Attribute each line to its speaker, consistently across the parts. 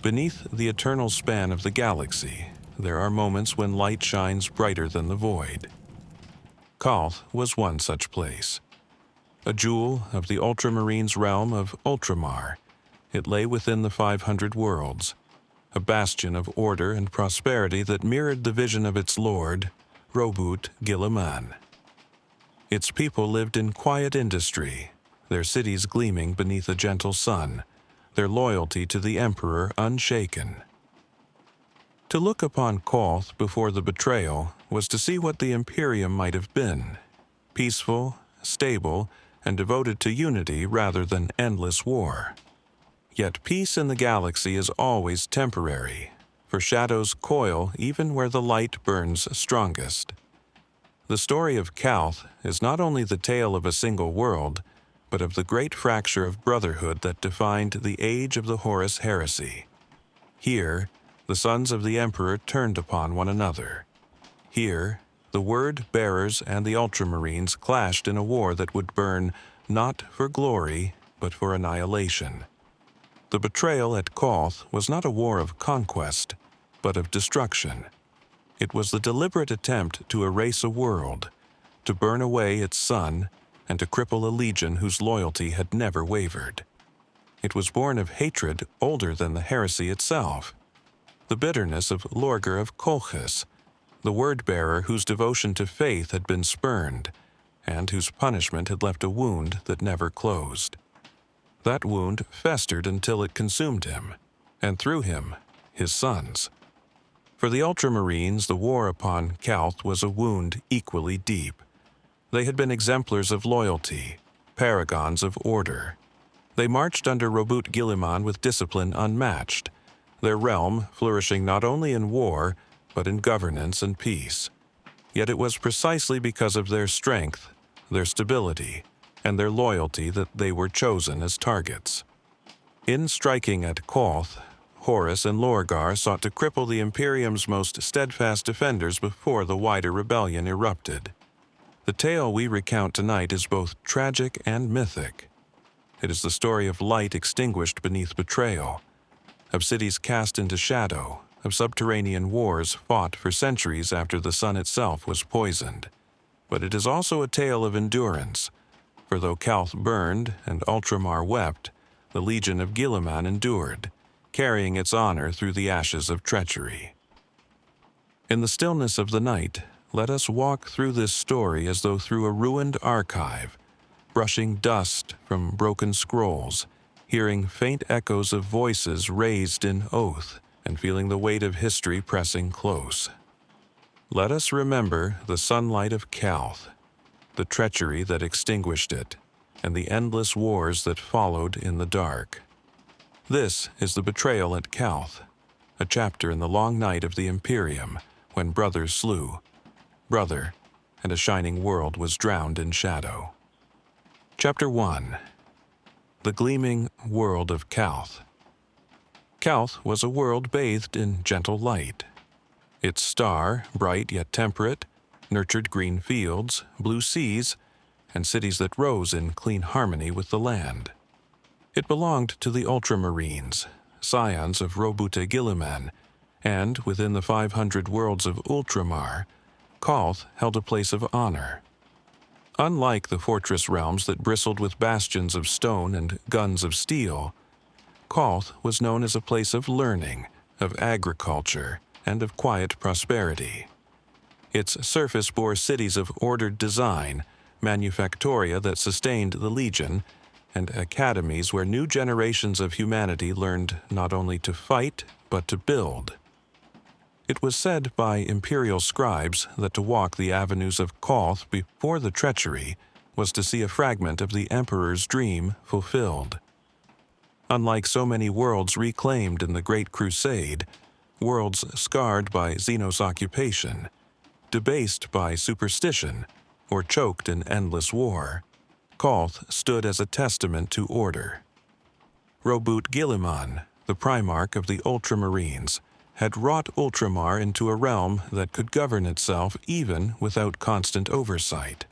Speaker 1: Beneath the eternal span of the galaxy, there are moments when light shines brighter than the void. Calth was one such place. A jewel of the Ultramarines' realm of Ultramar, it lay within the 500 worlds, a bastion of order and prosperity that mirrored the vision of its lord, Robut Guilliman. Its people lived in quiet industry, their cities gleaming beneath a gentle sun, their loyalty to the Emperor unshaken. To look upon Calth before the betrayal was to see what the Imperium might have been, peaceful, stable, and devoted to unity rather than endless war. Yet peace in the galaxy is always temporary, for shadows coil even where the light burns strongest. The story of Calth is not only the tale of a single world, but of the great fracture of brotherhood that defined the age of the Horus heresy. Here, the sons of the Emperor turned upon one another. Here, the Word-bearers and the Ultramarines clashed in a war that would burn not for glory, but for annihilation. The betrayal at Calth was not a war of conquest, but of destruction. It was the deliberate attempt to erase a world, to burn away its sun, and to cripple a legion whose loyalty had never wavered. It was born of hatred older than the heresy itself, the bitterness of Lorgar of Colchis, the word-bearer whose devotion to faith had been spurned, and whose punishment had left a wound that never closed. That wound festered until it consumed him, and through him, his sons. For the Ultramarines, the war upon Calth was a wound equally deep. They had been exemplars of loyalty, paragons of order. They marched under Robut Guilliman with discipline unmatched, their realm flourishing not only in war, but in governance and peace. Yet it was precisely because of their strength, their stability, and their loyalty that they were chosen as targets. In striking at Calth, Horus and Lorgar sought to cripple the Imperium's most steadfast defenders before the wider rebellion erupted. The tale we recount tonight is both tragic and mythic. It is the story of light extinguished beneath betrayal, of cities cast into shadow, of subterranean wars fought for centuries after the sun itself was poisoned. But it is also a tale of endurance, for though Calth burned and Ultramar wept, the Legion of Guilliman endured, carrying its honor through the ashes of treachery. In the stillness of the night, let us walk through this story as though through a ruined archive, brushing dust from broken scrolls, hearing faint echoes of voices raised in oath, and feeling the weight of history pressing close. Let us remember the sunlight of Calth, the treachery that extinguished it, and the endless wars that followed in the dark. This is the betrayal at Calth, a chapter in the long night of the Imperium, when brothers slew brother, and a shining world was drowned in shadow. Chapter 1. The Gleaming World of Calth. Calth was a world bathed in gentle light. Its star, bright yet temperate, nurtured green fields, blue seas, and cities that rose in clean harmony with the land. It belonged to the Ultramarines, scions of Robut Guilliman, and within the 500 worlds of Ultramar, Calth held a place of honor. Unlike the fortress realms that bristled with bastions of stone and guns of steel, Calth was known as a place of learning, of agriculture, and of quiet prosperity. Its surface bore cities of ordered design, manufactoria that sustained the Legion, and academies where new generations of humanity learned not only to fight, but to build. It was said by imperial scribes that to walk the avenues of Calth before the treachery was to see a fragment of the Emperor's dream fulfilled. Unlike so many worlds reclaimed in the Great Crusade, worlds scarred by Xenos occupation, debased by superstition, or choked in endless war, Calth stood as a testament to order. Robut Guilliman, the Primarch of the Ultramarines, had wrought Ultramar into a realm that could govern itself even without constant oversight.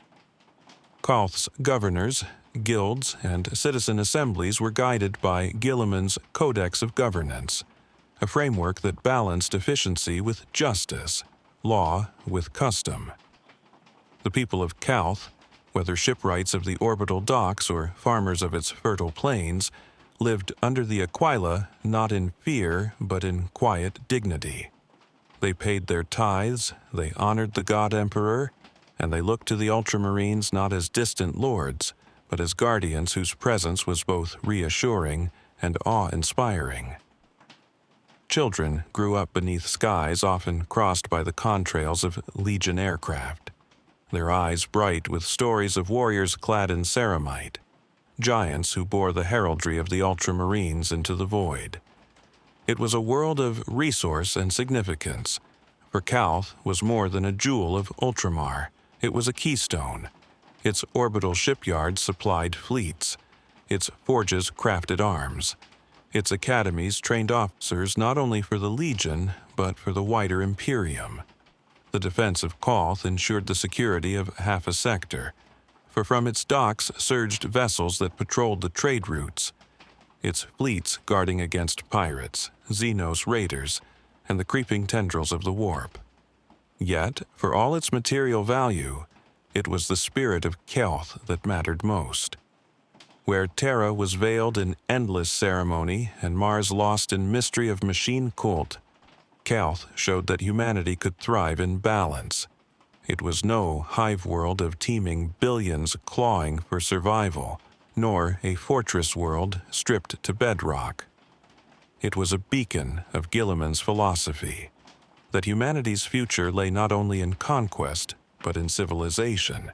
Speaker 1: Calth's governors, guilds, and citizen assemblies were guided by Guilliman's Codex of Governance, a framework that balanced efficiency with justice, law with custom. The people of Calth, whether shipwrights of the orbital docks or farmers of its fertile plains, lived under the Aquila not in fear but in quiet dignity. They paid their tithes, they honored the god emperor, and they looked to the Ultramarines not as distant lords, but as guardians whose presence was both reassuring and awe-inspiring. Children grew up beneath skies often crossed by the contrails of Legion aircraft, their eyes bright with stories of warriors clad in ceramite, giants who bore the heraldry of the Ultramarines into the void. It was a world of resource and significance, for Calth was more than a jewel of Ultramar. It was a keystone. Its orbital shipyards supplied fleets. Its forges crafted arms. Its academies trained officers not only for the Legion, but for the wider Imperium. The defense of Calth ensured the security of half a sector, for from its docks surged vessels that patrolled the trade routes, its fleets guarding against pirates, Xenos raiders, and the creeping tendrils of the warp. Yet, for all its material value, it was the spirit of Calth that mattered most. Where Terra was veiled in endless ceremony and Mars lost in mystery of machine cult, Calth showed that humanity could thrive in balance. It was no hive world of teeming billions clawing for survival, nor a fortress world stripped to bedrock. It was a beacon of Guilliman's philosophy, that humanity's future lay not only in conquest, but in civilization.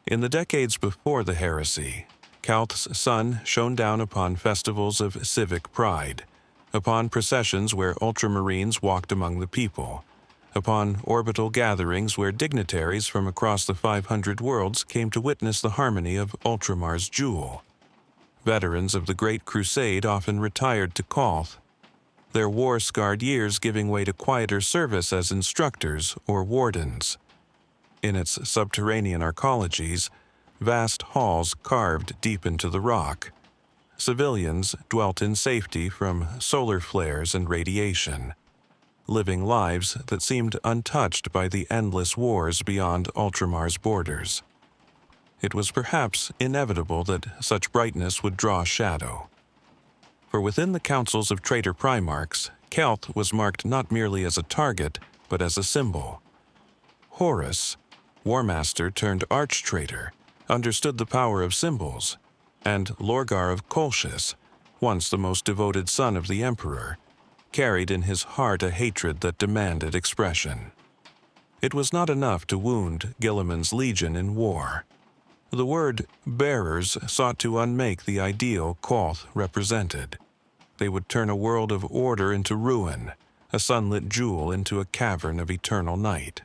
Speaker 1: In the decades before the heresy, Calth's sun shone down upon festivals of civic pride, upon processions where Ultramarines walked among the people, upon orbital gatherings where dignitaries from across the 500 worlds came to witness the harmony of Ultramar's jewel. Veterans of the Great Crusade often retired to Calth, their war-scarred years giving way to quieter service as instructors or wardens. In its subterranean arcologies, vast halls carved deep into the rock, civilians dwelt in safety from solar flares and radiation, living lives that seemed untouched by the endless wars beyond Ultramar's borders. It was perhaps inevitable that such brightness would draw shadow. For within the councils of traitor Primarchs, Calth was marked not merely as a target, but as a symbol. Horus, Warmaster turned arch-traitor, understood the power of symbols, and Lorgar of Colchis, once the most devoted son of the Emperor, carried in his heart a hatred that demanded expression. It was not enough to wound Guilliman's legion in war. The word bearers sought to unmake the ideal Calth represented. They would turn a world of order into ruin, a sunlit jewel into a cavern of eternal night.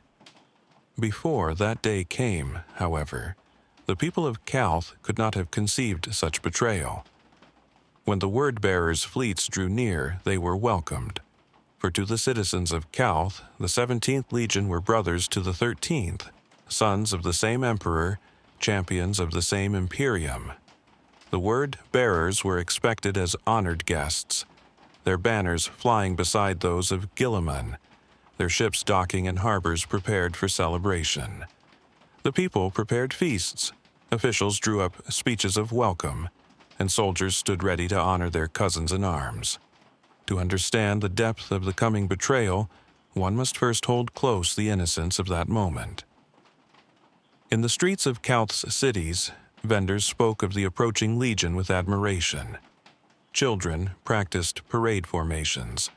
Speaker 1: Before that day came, however, the people of Calth could not have conceived such betrayal. When the word-bearers' fleets drew near, they were welcomed. For to the citizens of Calth, the 17th Legion were brothers to the 13th, sons of the same emperor, champions of the same Imperium. The word-bearers were expected as honored guests, their banners flying beside those of Guilliman, their ships docking in harbors prepared for celebration. The people prepared feasts, officials drew up speeches of welcome, and soldiers stood ready to honor their cousins in arms. To understand the depth of the coming betrayal, one must first hold close the innocence of that moment. In the streets of Calth's cities, vendors spoke of the approaching legion with admiration. Children practiced parade formations,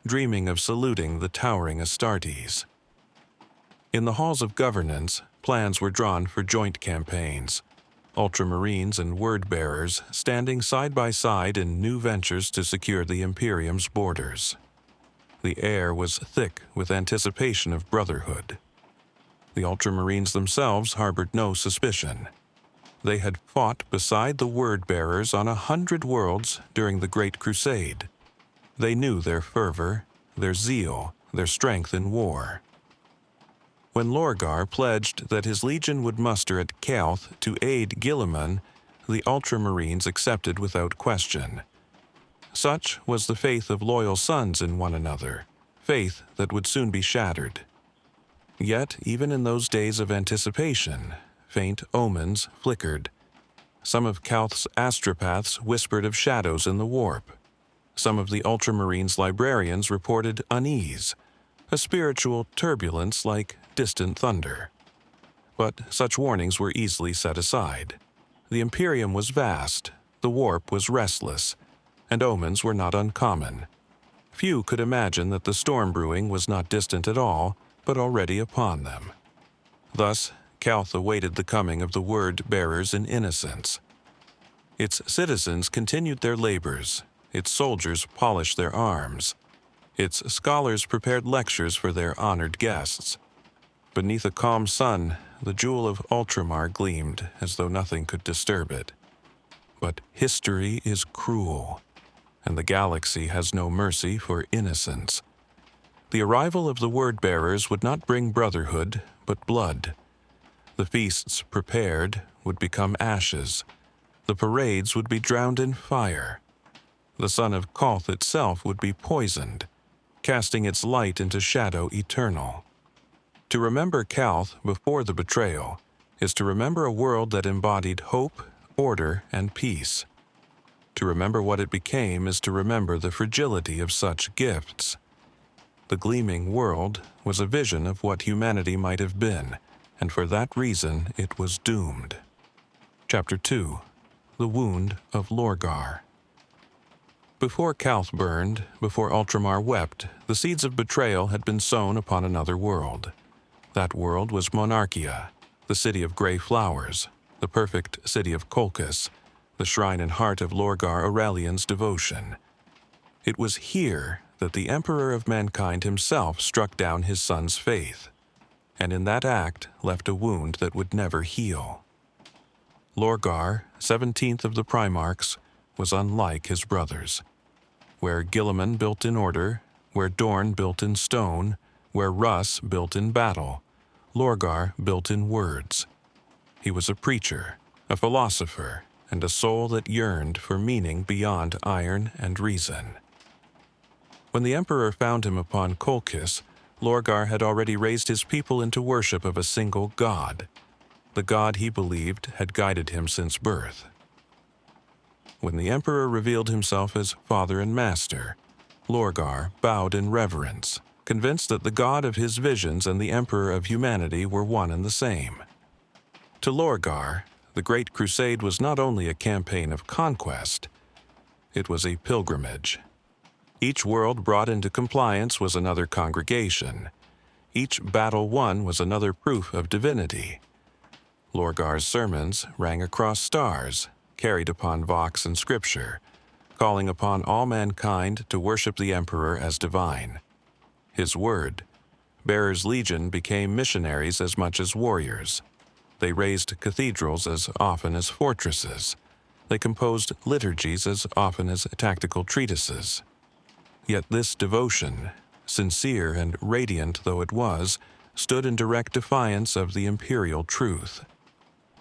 Speaker 1: dreaming of saluting the towering Astartes. In the halls of governance, plans were drawn for joint campaigns, Ultramarines and word-bearers standing side by side in new ventures to secure the Imperium's borders. The air was thick with anticipation of brotherhood. The Ultramarines themselves harbored no suspicion. They had fought beside the word-bearers on 100 worlds during the Great Crusade. They knew their fervor, their zeal, their strength in war. When Lorgar pledged that his legion would muster at Calth to aid Guilliman, the Ultramarines accepted without question. Such was the faith of loyal sons in one another, faith that would soon be shattered. Yet, even in those days of anticipation, faint omens flickered. Some of Calth's astropaths whispered of shadows in the warp. Some of the Ultramarines' librarians reported unease, a spiritual turbulence like distant thunder. But such warnings were easily set aside. The Imperium was vast, the warp was restless, and omens were not uncommon. Few could imagine that the storm brewing was not distant at all, but already upon them. Thus, Calth awaited the coming of the word-bearers in innocence. Its citizens continued their labors, its soldiers polished their arms, its scholars prepared lectures for their honored guests. Beneath a calm sun, the jewel of Ultramar gleamed as though nothing could disturb it. But history is cruel, and the galaxy has no mercy for innocence. The arrival of the word-bearers would not bring brotherhood, but blood. The feasts prepared would become ashes. The parades would be drowned in fire. The sun of Calth itself would be poisoned, casting its light into shadow eternal. To remember Calth before the betrayal is to remember a world that embodied hope, order, and peace. To remember what it became is to remember the fragility of such gifts. The gleaming world was a vision of what humanity might have been, and for that reason it was doomed. Chapter 2. The Wound of Lorgar. Before Calth burned, before Ultramar wept, the seeds of betrayal had been sown upon another world. That world was Monarchia, the city of gray flowers, the perfect city of Colchis, the shrine and heart of Lorgar Aurelian's devotion. It was here that the Emperor of Mankind himself struck down his son's faith, and in that act left a wound that would never heal. Lorgar, 17th of the Primarchs, was unlike his brothers. Where Guilliman built in order, where Dorn built in stone, where Russ built in battle, Lorgar built in words. He was a preacher, a philosopher, and a soul that yearned for meaning beyond iron and reason. When the Emperor found him upon Colchis, Lorgar had already raised his people into worship of a single god. The god he believed had guided him since birth. When the Emperor revealed himself as father and master, Lorgar bowed in reverence, convinced that the god of his visions and the Emperor of humanity were one and the same. To Lorgar, the Great Crusade was not only a campaign of conquest, it was a pilgrimage. Each world brought into compliance was another congregation. Each battle won was another proof of divinity. Lorgar's sermons rang across stars, carried upon Vox and Scripture, calling upon all mankind to worship the Emperor as divine. His word, Bearers' Legion became missionaries as much as warriors. They raised cathedrals as often as fortresses. They composed liturgies as often as tactical treatises. Yet this devotion, sincere and radiant though it was, stood in direct defiance of the imperial truth.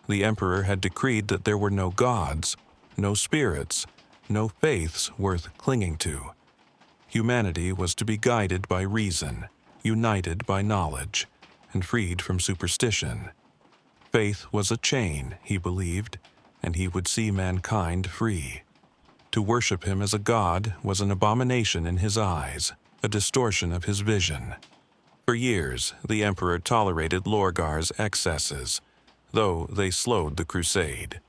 Speaker 1: The Emperor had decreed that there were no gods, no spirits, no faiths worth clinging to. Humanity was to be guided by reason, united by knowledge, and freed from superstition. Faith was a chain, he believed, and he would see mankind free. To worship him as a god was an abomination in his eyes, a distortion of his vision. For years, the Emperor tolerated Lorgar's excesses, though they slowed the crusade.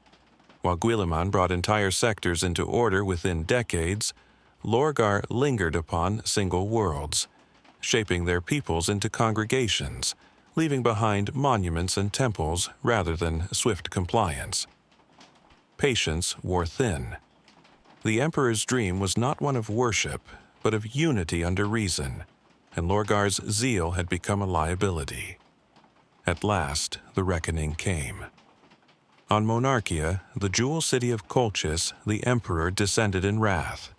Speaker 1: While Guilliman brought entire sectors into order within decades, Lorgar lingered upon single worlds, shaping their peoples into congregations, leaving behind monuments and temples rather than swift compliance. Patience wore thin. The Emperor's dream was not one of worship, but of unity under reason, and Lorgar's zeal had become a liability. At last, the reckoning came. On Monarchia, the jewel city of Colchis, the Emperor descended in wrath.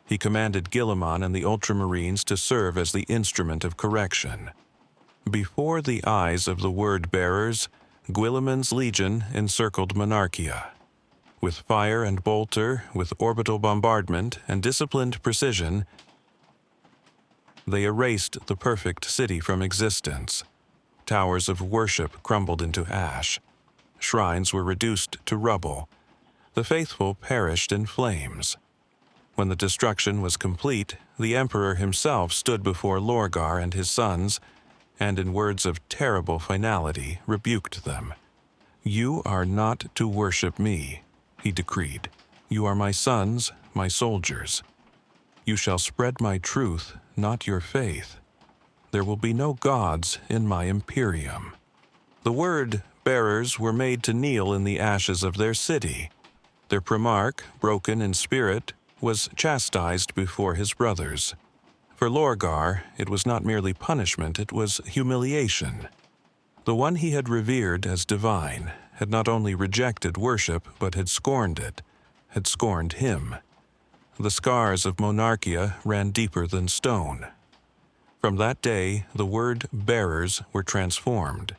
Speaker 1: He commanded Guilliman and the Ultramarines to serve as the instrument of correction. Before the eyes of the word-bearers, Guilliman's legion encircled Monarchia. With fire and bolter, with orbital bombardment and disciplined precision, they erased the perfect city from existence. Towers of worship crumbled into ash. Shrines were reduced to rubble. The faithful perished in flames. When the destruction was complete, the emperor himself stood before Lorgar and his sons, and in words of terrible finality rebuked them. "You are not to worship me," he decreed. "You are my sons, my soldiers. You shall spread my truth, not your faith. There will be no gods in my imperium." The word bearers were made to kneel in the ashes of their city. Their primarch, broken in spirit, was chastised before his brothers. For Lorgar, it was not merely punishment, it was humiliation. The one he had revered as divine had not only rejected worship, but had scorned it, had scorned him. The scars of monarchia ran deeper than stone. From that day, the word bearers were transformed.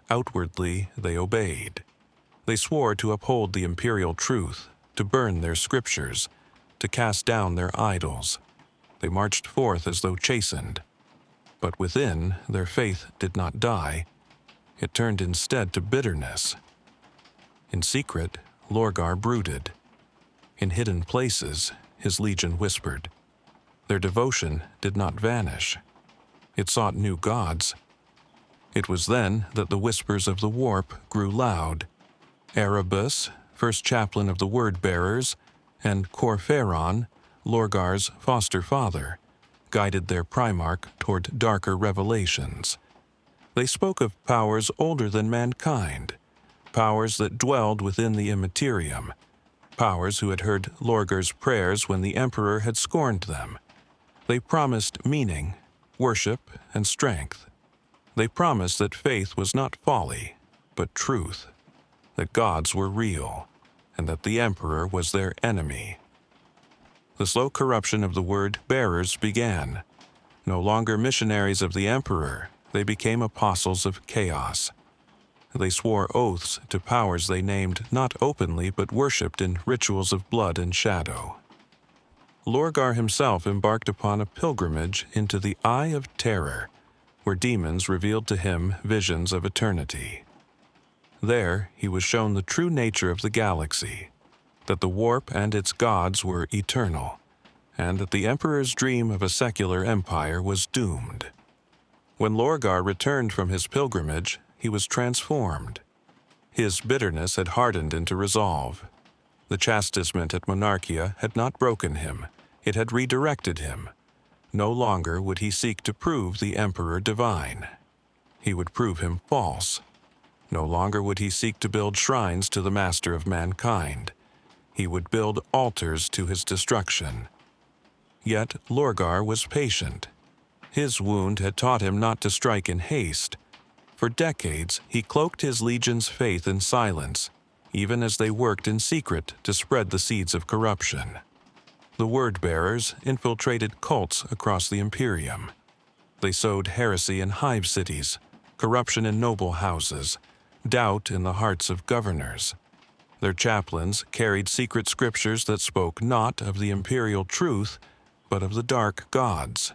Speaker 1: Outwardly, they obeyed. They swore to uphold the imperial truth, to burn their scriptures, to cast down their idols. They marched forth as though chastened. But within, their faith did not die. It turned instead to bitterness. In secret, Lorgar brooded. In hidden places, his legion whispered. Their devotion did not vanish. It sought new gods. It was then that the whispers of the warp grew loud. Erebus, first chaplain of the word-bearers, and Corferon, Lorgar's foster father, guided their primarch toward darker revelations. They spoke of powers older than mankind, powers that dwelled within the immaterium, powers who had heard Lorgar's prayers when the emperor had scorned them. They promised meaning, worship, and strength. They promised that faith was not folly, but truth, that gods were real, and that the emperor was their enemy. The slow corruption of the word-bearers began. No longer missionaries of the emperor, they became apostles of chaos. They swore oaths to powers they named not openly but worshipped in rituals of blood and shadow. Lorgar himself embarked upon a pilgrimage into the Eye of Terror, where demons revealed to him visions of eternity. There he was shown the true nature of the galaxy, that the warp and its gods were eternal, and that the emperor's dream of a secular empire was doomed. When Lorgar returned from his pilgrimage, he was transformed. His bitterness had hardened into resolve. The chastisement at Monarchia had not broken him, it had redirected him. No longer would he seek to prove the emperor divine. He would prove him false. No longer would he seek to build shrines to the master of mankind. He would build altars to his destruction. Yet Lorgar was patient. His wound had taught him not to strike in haste. For decades, he cloaked his legion's faith in silence, even as they worked in secret to spread the seeds of corruption. The word-bearers infiltrated cults across the Imperium. They sowed heresy in hive cities, corruption in noble houses, doubt in the hearts of governors. Their chaplains carried secret scriptures that spoke not of the imperial truth, but of the dark gods.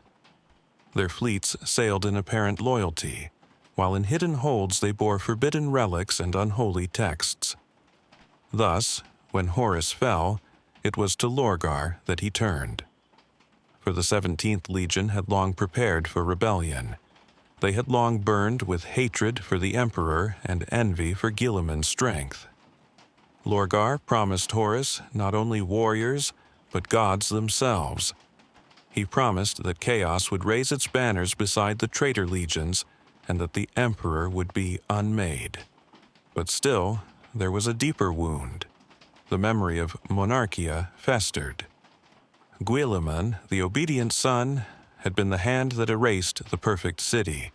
Speaker 1: Their fleets sailed in apparent loyalty, while in hidden holds they bore forbidden relics and unholy texts. Thus, when Horus fell, it was to Lorgar that he turned. For the 17th Legion had long prepared for rebellion. They had long burned with hatred for the Emperor and envy for Guilliman's strength. Lorgar promised Horus not only warriors, but gods themselves. He promised that chaos would raise its banners beside the traitor legions and that the Emperor would be unmade. But still, there was a deeper wound. The memory of Monarchia festered. Guilliman, the obedient son, had been the hand that erased the perfect city.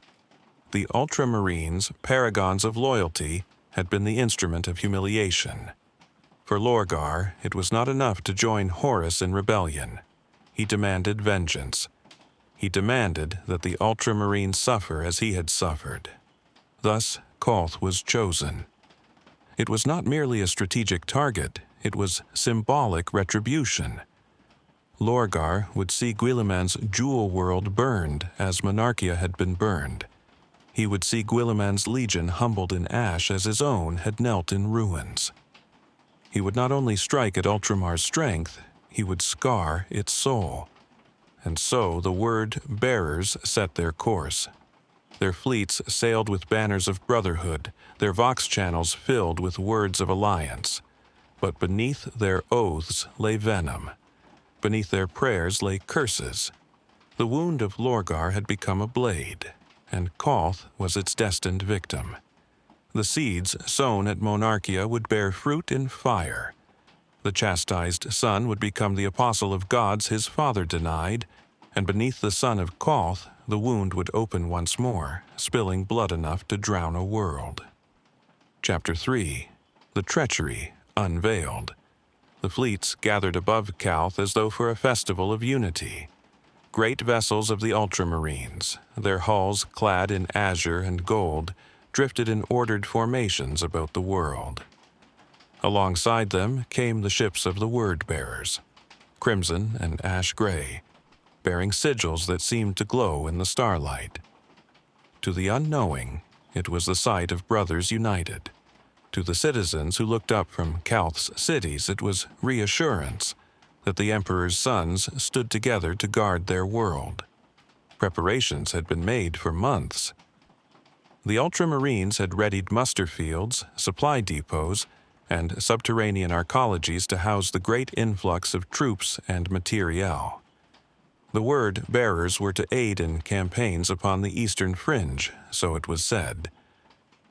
Speaker 1: The Ultramarines, paragons of loyalty, had been the instrument of humiliation. For Lorgar, it was not enough to join Horus in rebellion. He demanded vengeance. He demanded that the Ultramarines suffer as he had suffered. Thus, Calth was chosen. It was not merely a strategic target, it was symbolic retribution. Lorgar would see Guilliman's jewel world burned as Monarchia had been burned. He would see Guilliman's legion humbled in ash as his own had knelt in ruins. He would not only strike at Ultramar's strength, he would scar its soul. And so the word bearers set their course. Their fleets sailed with banners of brotherhood, their vox channels filled with words of alliance. But beneath their oaths lay venom. Beneath their prayers lay curses. The wound of Lorgar had become a blade, and Calth was its destined victim. The seeds sown at Monarchia would bear fruit in fire. The chastised son would become the apostle of gods his father denied, and beneath the son of Calth, the wound would open once more, spilling blood enough to drown a world. Chapter 3. The Treachery Unveiled. The fleets gathered above Calth as though for a festival of unity. Great vessels of the Ultramarines, their hulls clad in azure and gold, drifted in ordered formations about the world. Alongside them came the ships of the Word-bearers, crimson and ash-gray, bearing sigils that seemed to glow in the starlight. To the unknowing, it was the sight of brothers united. To the citizens who looked up from Calth's cities, it was reassurance that the Emperor's sons stood together to guard their world. Preparations had been made for months. The Ultramarines had readied muster fields, supply depots, and subterranean arcologies to house the great influx of troops and materiel. The Word-bearers were to aid in campaigns upon the eastern fringe, so it was said.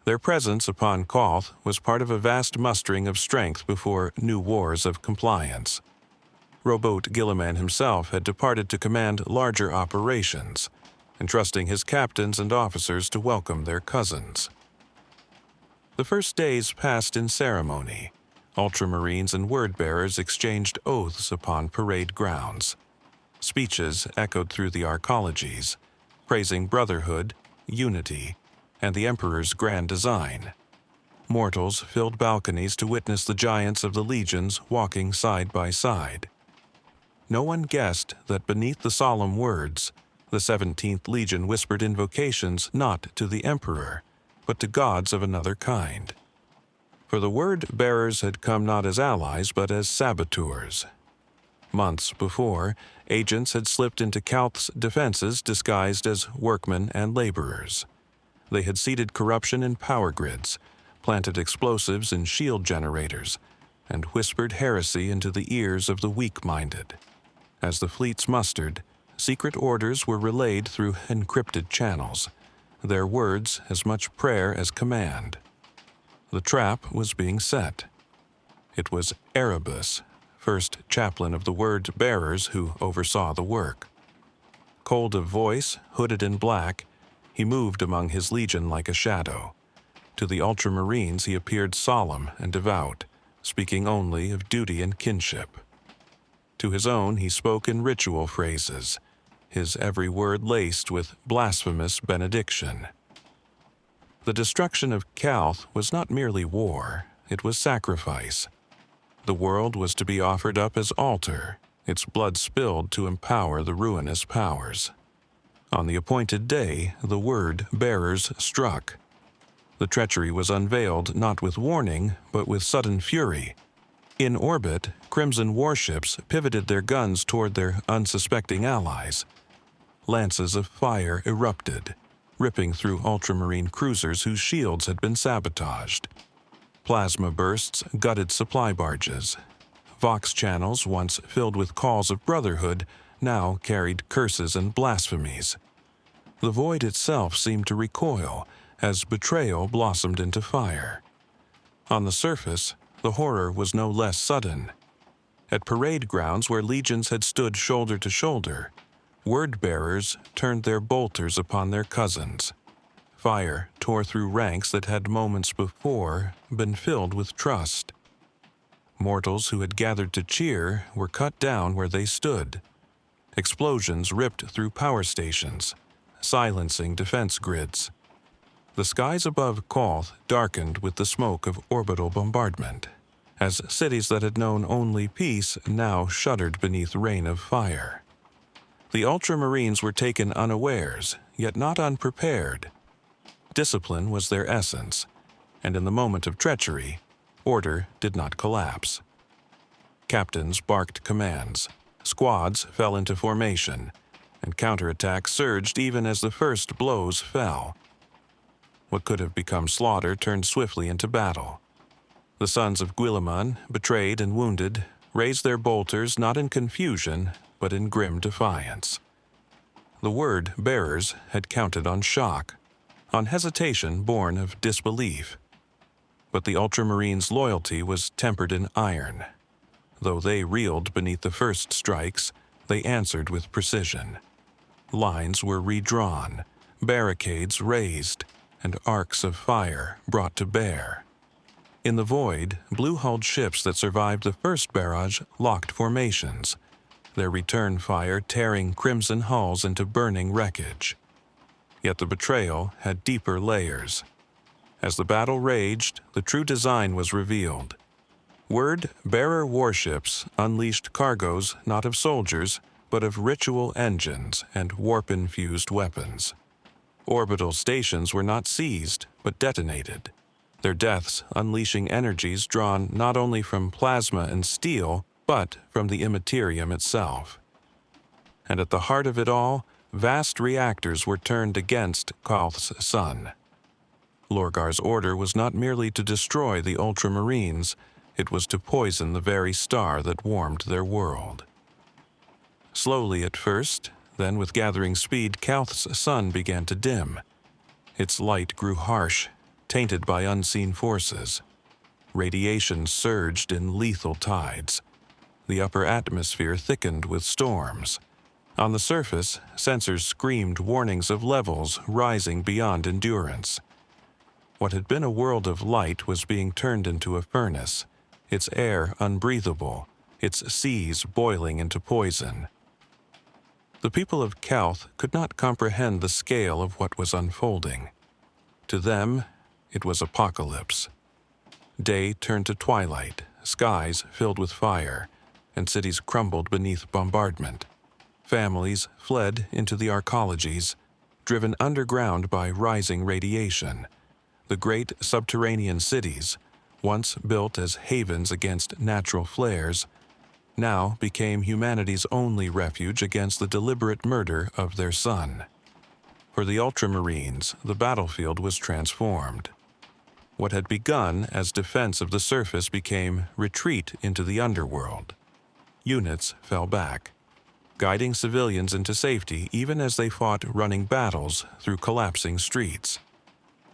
Speaker 1: Their presence upon Calth was part of a vast mustering of strength before new wars of compliance. Rowboat Guilliman himself had departed to command larger operations, entrusting his captains and officers to welcome their cousins. The first days passed in ceremony. Ultramarines and Word-bearers exchanged oaths upon parade grounds. Speeches echoed through the arcologies, praising brotherhood, unity, and the Emperor's grand design. Mortals filled balconies to witness the giants of the legions walking side by side. No one guessed that beneath the solemn words, the 17th Legion whispered invocations not to the Emperor, but to gods of another kind. For the Word-bearers had come not as allies, but as saboteurs. Months before, agents had slipped into Calth's defenses disguised as workmen and laborers. They had seeded corruption in power grids, planted explosives in shield generators, and whispered heresy into the ears of the weak-minded. As the fleets mustered, secret orders were relayed through encrypted channels, their words as much prayer as command. The trap was being set. It was Erebus, first chaplain of the Word-bearers, who oversaw the work. Cold of voice, hooded in black, he moved among his legion like a shadow. To the Ultramarines he appeared solemn and devout, speaking only of duty and kinship. To his own he spoke in ritual phrases, his every word laced with blasphemous benediction. The destruction of Calth was not merely war, it was sacrifice. The world was to be offered up as altar, its blood spilled to empower the ruinous powers. On the appointed day, the Word-bearers struck. The treachery was unveiled not with warning, but with sudden fury. In orbit, Crimson warships pivoted their guns toward their unsuspecting allies. Lances of fire erupted, ripping through Ultramarine cruisers whose shields had been sabotaged. Plasma bursts gutted supply barges. Vox channels, once filled with calls of brotherhood, now carried curses and blasphemies. The void itself seemed to recoil as betrayal blossomed into fire. On the surface, the horror was no less sudden. At parade grounds where legions had stood shoulder to shoulder, Word-bearers turned their bolters upon their cousins. Fire tore through ranks that had moments before been filled with trust. Mortals who had gathered to cheer were cut down where they stood. Explosions ripped through power stations, silencing defense grids. The skies above Calth darkened with the smoke of orbital bombardment, as cities that had known only peace now shuddered beneath rain of fire. The Ultramarines were taken unawares, yet not unprepared. Discipline was their essence, and in the moment of treachery, order did not collapse. Captains barked commands, squads fell into formation, and counterattacks surged even as the first blows fell. What could have become slaughter turned swiftly into battle. The sons of Guilliman, betrayed and wounded, raised their bolters not in confusion, but in grim defiance. The word bearers had counted on shock, on hesitation born of disbelief. But the Ultramarines' loyalty was tempered in iron. Though they reeled beneath the first strikes, they answered with precision. Lines were redrawn, barricades raised, and arcs of fire brought to bear. In the void, blue-hulled ships that survived the first barrage locked formations, their return fire tearing crimson hulls into burning wreckage. Yet the betrayal had deeper layers. As the battle raged, the true design was revealed. Word-bearer warships unleashed cargoes not of soldiers, but of ritual engines and warp-infused weapons. Orbital stations were not seized, but detonated, their deaths unleashing energies drawn not only from plasma and steel, but from the immaterium itself. And at the heart of it all, vast reactors were turned against Calth's sun. Lorgar's order was not merely to destroy the Ultramarines, it was to poison the very star that warmed their world. Slowly at first, then with gathering speed, Calth's sun began to dim. Its light grew harsh, tainted by unseen forces. Radiation surged in lethal tides. The upper atmosphere thickened with storms. On the surface, sensors screamed warnings of levels rising beyond endurance. What had been a world of light was being turned into a furnace, its air unbreathable, its seas boiling into poison. The people of Calth could not comprehend the scale of what was unfolding. To them, it was apocalypse. Day turned to twilight, skies filled with fire, and cities crumbled beneath bombardment. Families fled into the arcologies, driven underground by rising radiation. The great subterranean cities, once built as havens against natural flares, now became humanity's only refuge against the deliberate murder of their sun. For the Ultramarines, the battlefield was transformed. What had begun as defense of the surface became retreat into the underworld. Units fell back, guiding civilians into safety even as they fought running battles through collapsing streets.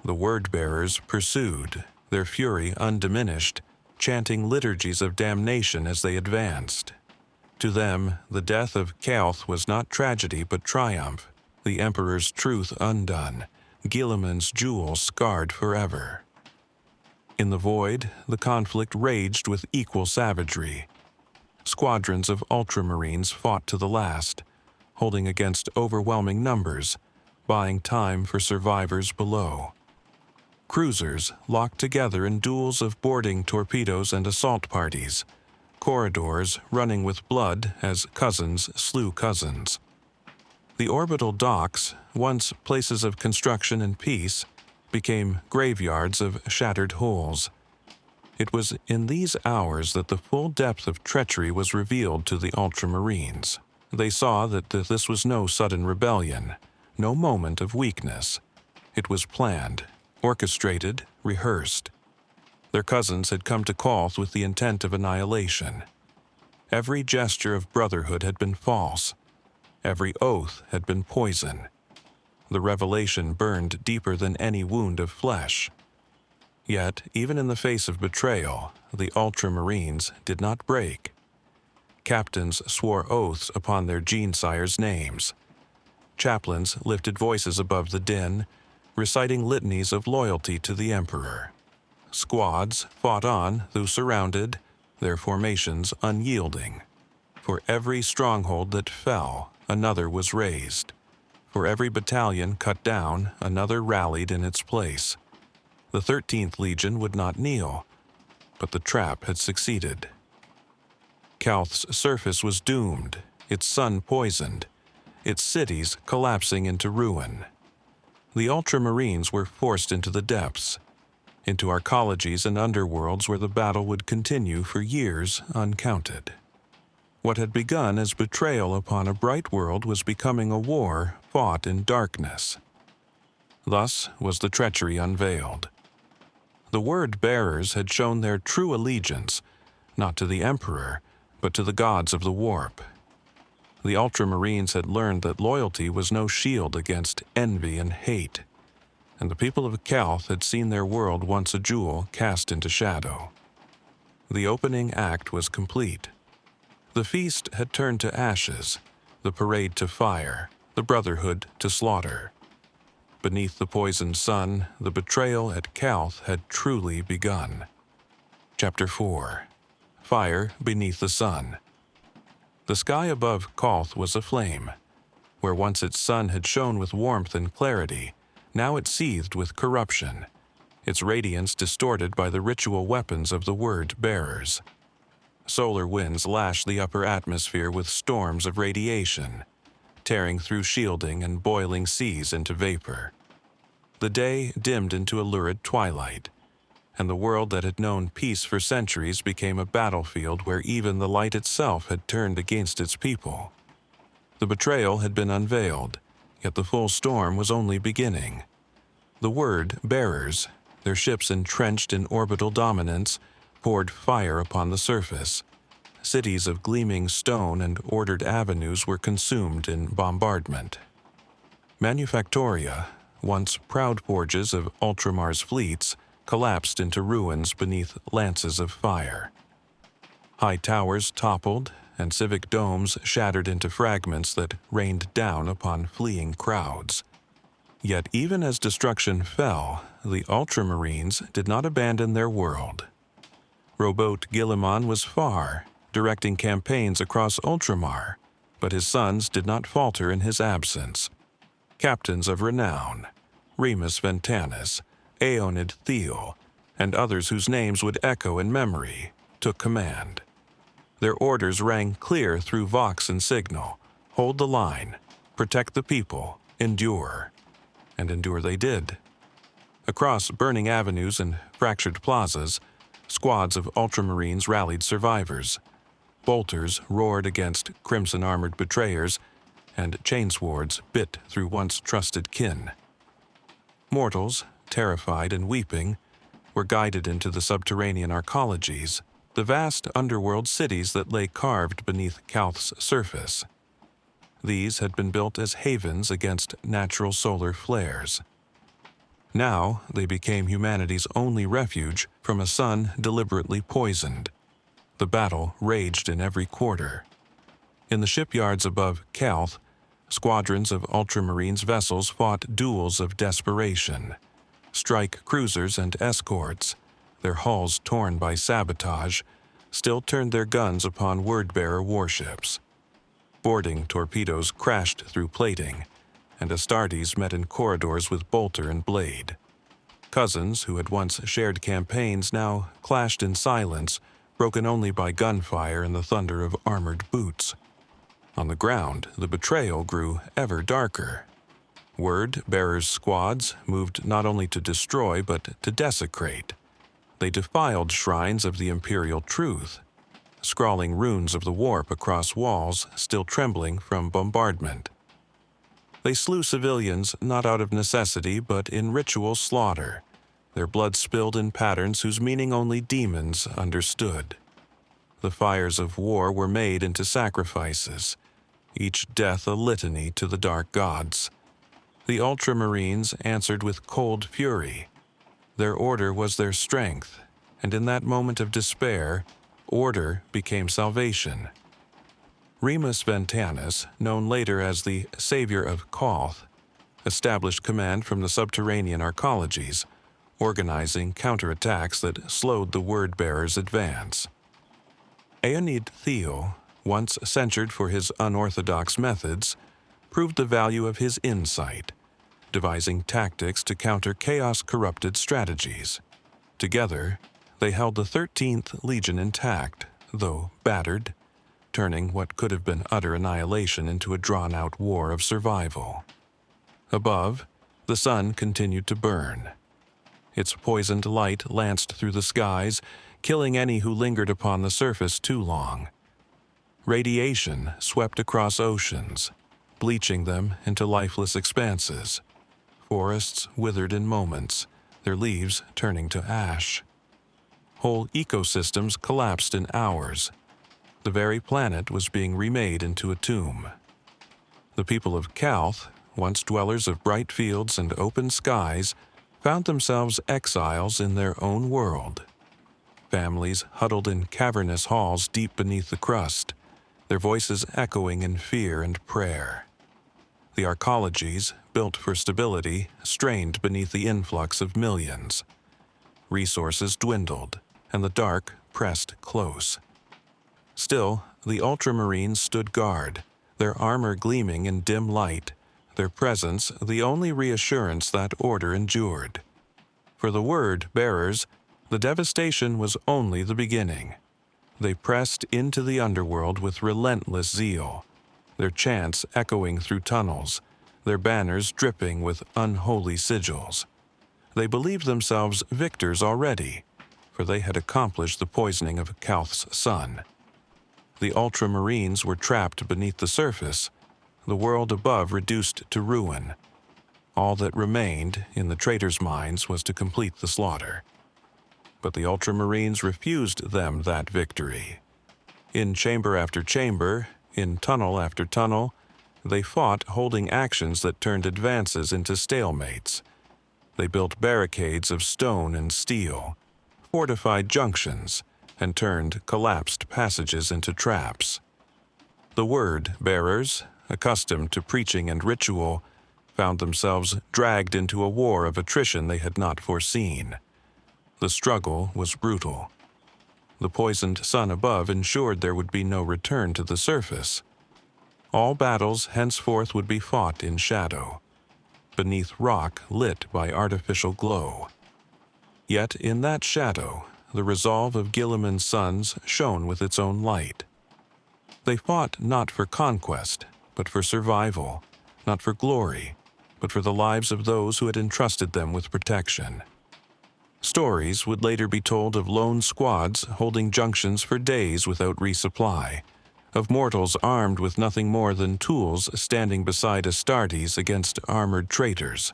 Speaker 1: The word-bearers pursued, their fury undiminished, chanting liturgies of damnation as they advanced. To them, the death of Calth was not tragedy but triumph, the Emperor's truth undone, Guilliman's jewel scarred forever. In the void, the conflict raged with equal savagery. Squadrons of Ultramarines fought to the last, holding against overwhelming numbers, buying time for survivors below. Cruisers locked together in duels of boarding torpedoes and assault parties, corridors running with blood as cousins slew cousins. The orbital docks, once places of construction and peace, became graveyards of shattered hulls. It was in these hours that the full depth of treachery was revealed to the Ultramarines. They saw that this was no sudden rebellion, no moment of weakness. It was planned, orchestrated, rehearsed. Their cousins had come to Calth with the intent of annihilation. Every gesture of brotherhood had been false. Every oath had been poison. The revelation burned deeper than any wound of flesh. Yet, even in the face of betrayal, the Ultramarines did not break. Captains swore oaths upon their gene-sires' names. Chaplains lifted voices above the din, reciting litanies of loyalty to the Emperor. Squads fought on, though surrounded, their formations unyielding. For every stronghold that fell, another was raised. For every battalion cut down, another rallied in its place. The 13th Legion would not kneel. but the trap had succeeded. Calth's surface was doomed, its sun poisoned, its cities collapsing into ruin. The Ultramarines were forced into the depths, into arcologies and underworlds where the battle would continue for years uncounted. What had begun as betrayal upon a bright world was becoming a war fought in darkness. Thus was the treachery unveiled. The word-bearers had shown their true allegiance, not to the Emperor, but to the gods of the warp. The Ultramarines had learned that loyalty was no shield against envy and hate, and the people of Calth had seen their world once a jewel cast into shadow. The opening act was complete. The feast had turned to ashes, the parade to fire, the brotherhood to slaughter. Beneath the poisoned sun, the betrayal at Calth had truly begun. Chapter 4. Fire Beneath the Sun. The sky above Calth was aflame. Where once its sun had shone with warmth and clarity, now it seethed with corruption, its radiance distorted by the ritual weapons of the word-bearers. Solar winds lashed the upper atmosphere with storms of radiation, tearing through shielding and boiling seas into vapor. The day dimmed into a lurid twilight, and the world that had known peace for centuries became a battlefield where even the light itself had turned against its people. The betrayal had been unveiled, yet the full storm was only beginning. The word-bearers, their ships entrenched in orbital dominance, poured fire upon the surface. Cities of gleaming stone and ordered avenues were consumed in bombardment. Manufactoria, once proud forges of Ultramar's fleets, collapsed into ruins beneath lances of fire. High towers toppled, and civic domes shattered into fragments that rained down upon fleeing crowds. Yet even as destruction fell, the Ultramarines did not abandon their world. Rowboat Guilliman was far, directing campaigns across Ultramar, but his sons did not falter in his absence. Captains of renown, Remus Ventanus, Aeonid Theo, and others whose names would echo in memory, took command. Their orders rang clear through vox and signal: hold the line, protect the people, endure. And endure they did. Across burning avenues and fractured plazas, squads of Ultramarines rallied survivors. Bolters roared against crimson-armored betrayers, and chainswords bit through once trusted kin. Mortals, terrified and weeping, were guided into the subterranean arcologies, the vast underworld cities that lay carved beneath Calth's surface. These had been built as havens against natural solar flares. Now they became humanity's only refuge from a sun deliberately poisoned. The battle raged in every quarter. In the shipyards above Calth, squadrons of Ultramarines' vessels fought duels of desperation. Strike cruisers and escorts, their hulls torn by sabotage, still turned their guns upon word-bearer warships. Boarding torpedoes crashed through plating, and Astartes met in corridors with bolter and blade. Cousins who had once shared campaigns now clashed in silence, broken only by gunfire and the thunder of armored boots. On the ground, the betrayal grew ever darker. Word-bearers' squads moved not only to destroy but to desecrate. They defiled shrines of the imperial truth, scrawling runes of the warp across walls still trembling from bombardment. They slew civilians not out of necessity but in ritual slaughter, their blood spilled in patterns whose meaning only demons understood. The fires of war were made into sacrifices, each death a litany to the dark gods. The Ultramarines answered with cold fury. Their order was their strength, and in that moment of despair, order became salvation. Remus Ventanus, known later as the Savior of Calth, established command from the subterranean arcologies, organizing counterattacks that slowed the word-bearers' advance. Aeonid Theo, once censured for his unorthodox methods, proved the value of his insight, devising tactics to counter chaos-corrupted strategies. Together, They held the 13th Legion intact, though battered, turning what could have been utter annihilation into a drawn-out war of survival. Above, the sun continued to burn. Its poisoned light lanced through the skies, killing any who lingered upon the surface too long. Radiation swept across oceans, bleaching them into lifeless expanses. Forests withered in moments, their leaves turning to ash. Whole ecosystems collapsed in hours. The very planet was being remade into a tomb. The people of Calth, once dwellers of bright fields and open skies, found themselves exiles in their own world. Families huddled in cavernous halls deep beneath the crust, their voices echoing in fear and prayer. The arcologies, built for stability, strained beneath the influx of millions. Resources dwindled, and the dark pressed close. Still, the Ultramarines stood guard, their armor gleaming in dim light, their presence the only reassurance that order endured. For the word-bearers, the devastation was only the beginning. They pressed into the underworld with relentless zeal, their chants echoing through tunnels, their banners dripping with unholy sigils. They believed themselves victors already, for they had accomplished the poisoning of Calth's sun. The Ultramarines were trapped beneath the surface, the world above reduced to ruin. All that remained in the traitors' minds was to complete the slaughter. But the Ultramarines refused them that victory. In chamber after chamber, in tunnel after tunnel, they fought, holding actions that turned advances into stalemates. They built barricades of stone and steel, fortified junctions, and turned collapsed passages into traps. The word-bearers, accustomed to preaching and ritual, found themselves dragged into a war of attrition they had not foreseen. The struggle was brutal. The poisoned sun above ensured there would be no return to the surface. All battles henceforth would be fought in shadow, beneath rock lit by artificial glow. Yet in that shadow, the resolve of Guilliman's sons shone with its own light. They fought not for conquest, but for survival, not for glory, but for the lives of those who had entrusted them with protection. Stories would later be told of lone squads holding junctions for days without resupply, of mortals armed with nothing more than tools standing beside Astartes against armored traitors,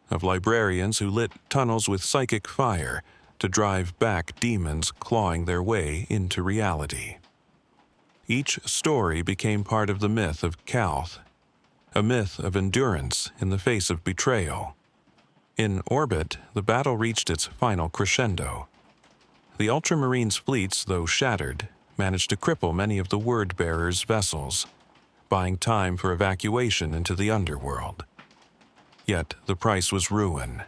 Speaker 1: of librarians who lit tunnels with psychic fire to drive back demons clawing their way into reality. Each story became part of the myth of Calth, a myth of endurance in the face of betrayal. In orbit, the battle reached its final crescendo. The Ultramarines' fleets, though shattered, managed to cripple many of the word-bearers' vessels, buying time for evacuation into the underworld. Yet the price was ruin.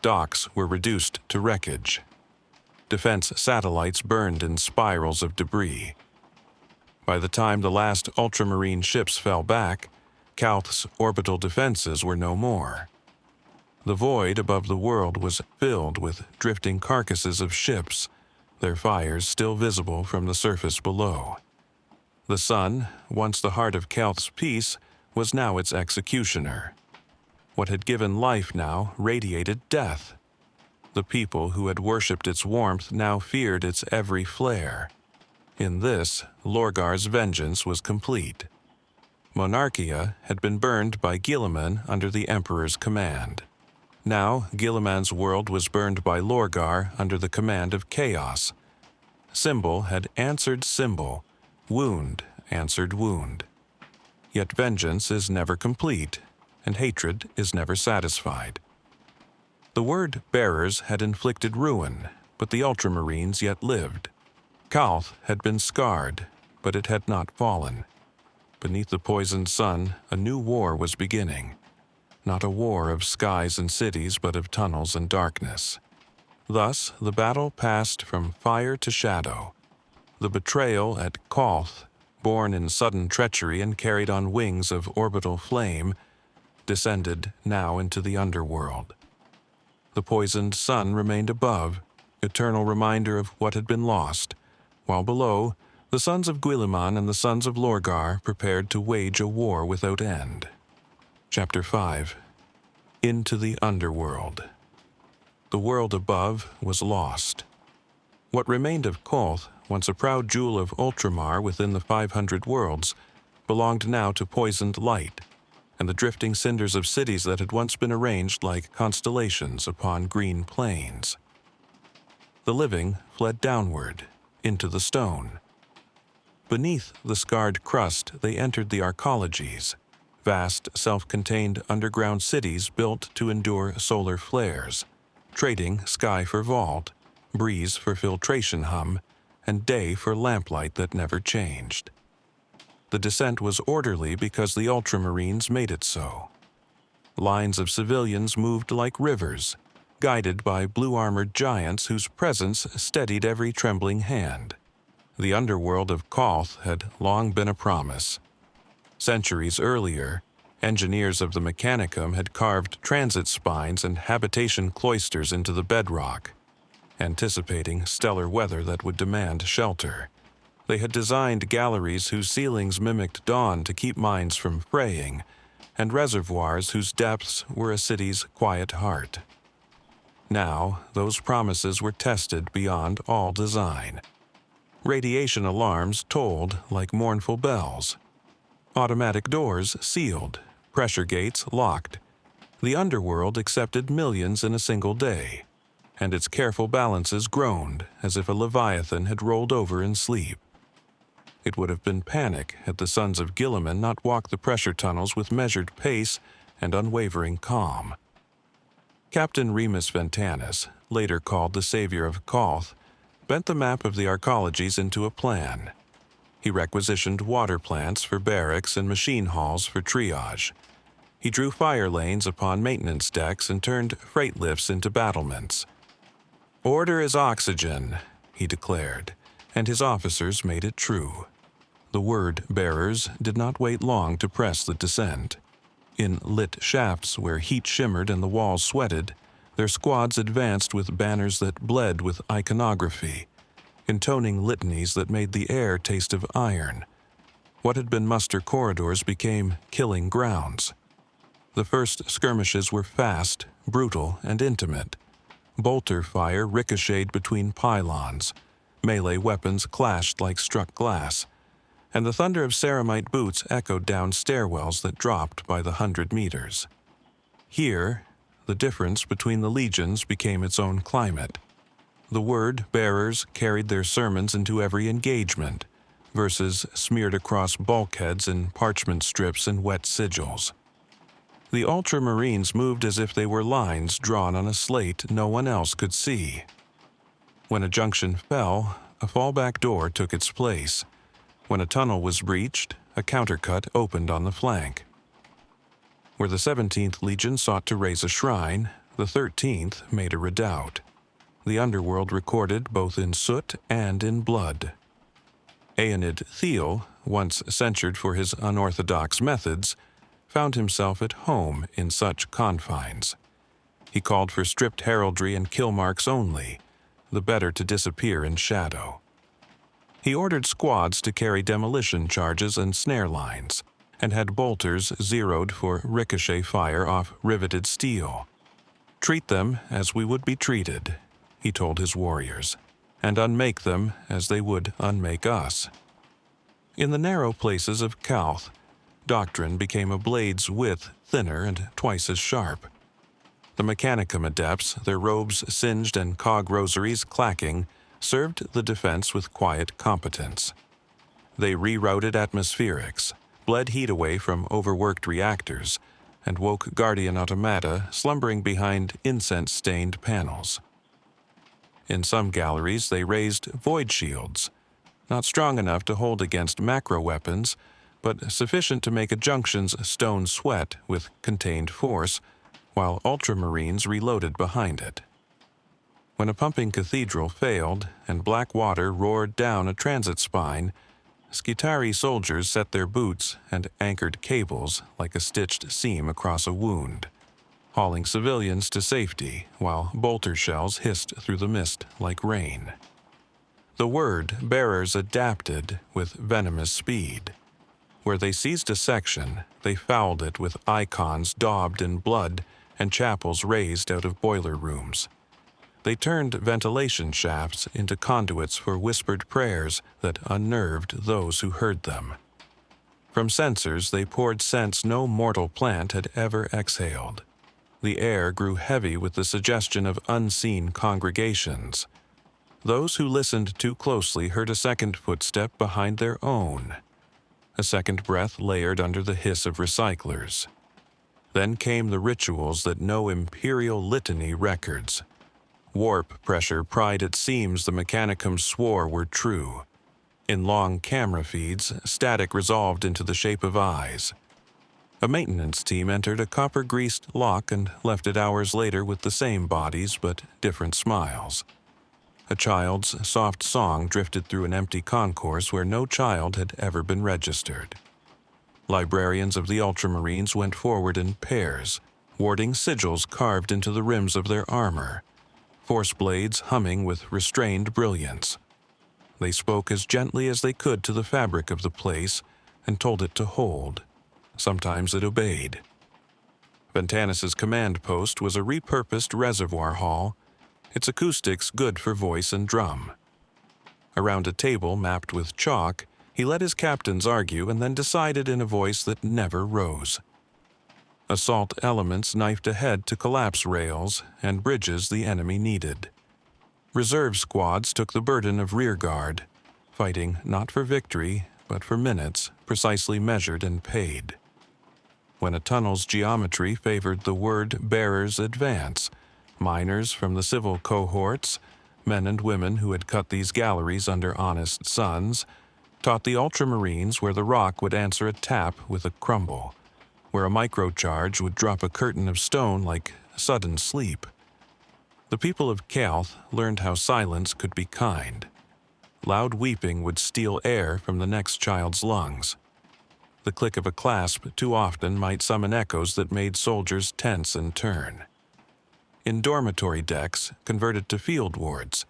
Speaker 1: Docks were reduced to wreckage. Defense satellites burned in spirals of debris. By the time the last Ultramarine ships fell back, Calth's orbital defenses were no more. The void above the world was filled with drifting carcasses of ships, their fires still visible from the surface below. The sun, once the heart of Calth's peace, was now its executioner. What had given life now radiated death. The people who had worshipped its warmth now feared its every flare. In this, Lorgar's vengeance was complete. Monarchia had been burned by Guilliman under the Emperor's command. Now, Guilliman's world was burned by Lorgar under the command of Chaos. Symbol had answered symbol, wound answered wound. Yet vengeance is never complete, and hatred is never satisfied. The word-bearers had inflicted ruin, but the Ultramarines yet lived. Calth had been scarred, but it had not fallen. Beneath the poisoned sun, a new war was beginning. Not a war of skies and cities, but of tunnels and darkness. Thus, the battle passed from fire to shadow. The betrayal at Calth, born in sudden treachery and carried on wings of orbital flame, descended now into the underworld. The poisoned sun remained above, eternal reminder of what had been lost, while below, the sons of Guilliman and the sons of Lorgar prepared to wage a war without end. Chapter 5. Into the Underworld. The world above was lost. What remained of Calth, once a proud jewel of Ultramar within the 500 worlds, belonged now to poisoned light, and the drifting cinders of cities that had once been arranged like constellations upon green plains. The living fled downward, into the stone. Beneath the scarred crust they entered the arcologies, vast self-contained underground cities built to endure solar flares, trading sky for vault, breeze for filtration hum, and day for lamplight that never changed. The descent was orderly because the Ultramarines made it so. Lines of civilians moved like rivers, guided by blue-armored giants whose presence steadied every trembling hand. The underworld of Calth had long been a promise. Centuries earlier, engineers of the Mechanicum had carved transit spines and habitation cloisters into the bedrock, anticipating stellar weather that would demand shelter. They had designed galleries whose ceilings mimicked dawn to keep minds from fraying, and reservoirs whose depths were a city's quiet heart. Now, those promises were tested beyond all design. Radiation alarms tolled like mournful bells. Automatic doors sealed, pressure gates locked. The underworld accepted millions in a single day, and its careful balances groaned as if a leviathan had rolled over in sleep. It would have been panic had the sons of Guilliman not walked the pressure tunnels with measured pace and unwavering calm. Captain Remus Ventanus, later called the savior of Calth, bent the map of the arcologies into a plan. He requisitioned water plants for barracks and machine halls for triage. He drew fire lanes upon maintenance decks and turned freight lifts into battlements. "Order is oxygen," he declared, and his officers made it true. The word-bearers did not wait long to press the descent. In lit shafts where heat shimmered and the walls sweated, their squads advanced with banners that bled with iconography, intoning litanies that made the air taste of iron. What had been muster corridors became killing grounds. The first skirmishes were fast, brutal, and intimate. Bolter fire ricocheted between pylons, melee weapons clashed like struck glass, and the thunder of ceramite boots echoed down stairwells that dropped by the 100 meters. Here, the difference between the legions became its own climate. The word-bearers carried their sermons into every engagement, verses smeared across bulkheads in parchment strips and wet sigils. The Ultramarines moved as if they were lines drawn on a slate no one else could see. When a junction fell, a fallback door took its place. When a tunnel was breached, a countercut opened on the flank. Where the 17th Legion sought to raise a shrine, the 13th made a redoubt. The underworld recorded both in soot and in blood. Aenid Thiel, once censured for his unorthodox methods, found himself at home in such confines. He called for stripped heraldry and kill marks only, the better to disappear in shadow. He ordered squads to carry demolition charges and snare lines, and had bolters zeroed for ricochet fire off riveted steel. "Treat them as we would be treated," he told his warriors, "and unmake them as they would unmake us." In the narrow places of Calth, doctrine became a blade's width thinner and twice as sharp. The Mechanicum adepts, their robes singed and cog rosaries clacking, served the defense with quiet competence. They rerouted atmospherics, bled heat away from overworked reactors, and woke Guardian automata slumbering behind incense-stained panels. In some galleries they raised void shields, not strong enough to hold against macro weapons, but sufficient to make a junction's stone sweat with contained force, while Ultramarines reloaded behind it. When a pumping cathedral failed and black water roared down a transit spine, Skitarii soldiers set their boots and anchored cables like a stitched seam across a wound. hauling civilians to safety while bolter shells hissed through the mist like rain. The word bearers adapted with venomous speed. Where they seized a section, they fouled it with icons daubed in blood and chapels raised out of boiler rooms. They turned ventilation shafts into conduits for whispered prayers that unnerved those who heard them. From censers they poured scents no mortal plant had ever exhaled. The air grew heavy with the suggestion of unseen congregations. Those who listened too closely heard a second footstep behind their own, a second breath layered under the hiss of recyclers. Then came the rituals that no imperial litany records. Warp pressure pried at seams the Mechanicum swore were true. In long camera feeds, static resolved into the shape of eyes. A maintenance team entered a copper-greased lock and left it hours later with the same bodies but different smiles. A child's soft song drifted through an empty concourse where no child had ever been registered. Librarians of the Ultramarines went forward in pairs, warding sigils carved into the rims of their armor, force blades humming with restrained brilliance. They spoke as gently as they could to the fabric of the place and told it to hold. Sometimes it obeyed. Ventanus's command post was a repurposed reservoir hall, its acoustics good for voice and drum. Around a table mapped with chalk, he let his captains argue and then decided in a voice that never rose. Assault elements knifed ahead to collapse rails and bridges the enemy needed. Reserve squads took the burden of rearguard, fighting not for victory, but for minutes, precisely measured and paid. When a tunnel's geometry favored the word bearers advance, miners from the civil cohorts, men and women who had cut these galleries under honest suns, taught the Ultramarines where the rock would answer a tap with a crumble, where a microcharge would drop a curtain of stone like sudden sleep. The people of Calth learned how silence could be kind. Loud weeping would steal air from the next child's lungs. The click of a clasp too often might summon echoes that made soldiers tense and turn. In dormitory decks, converted to field wards,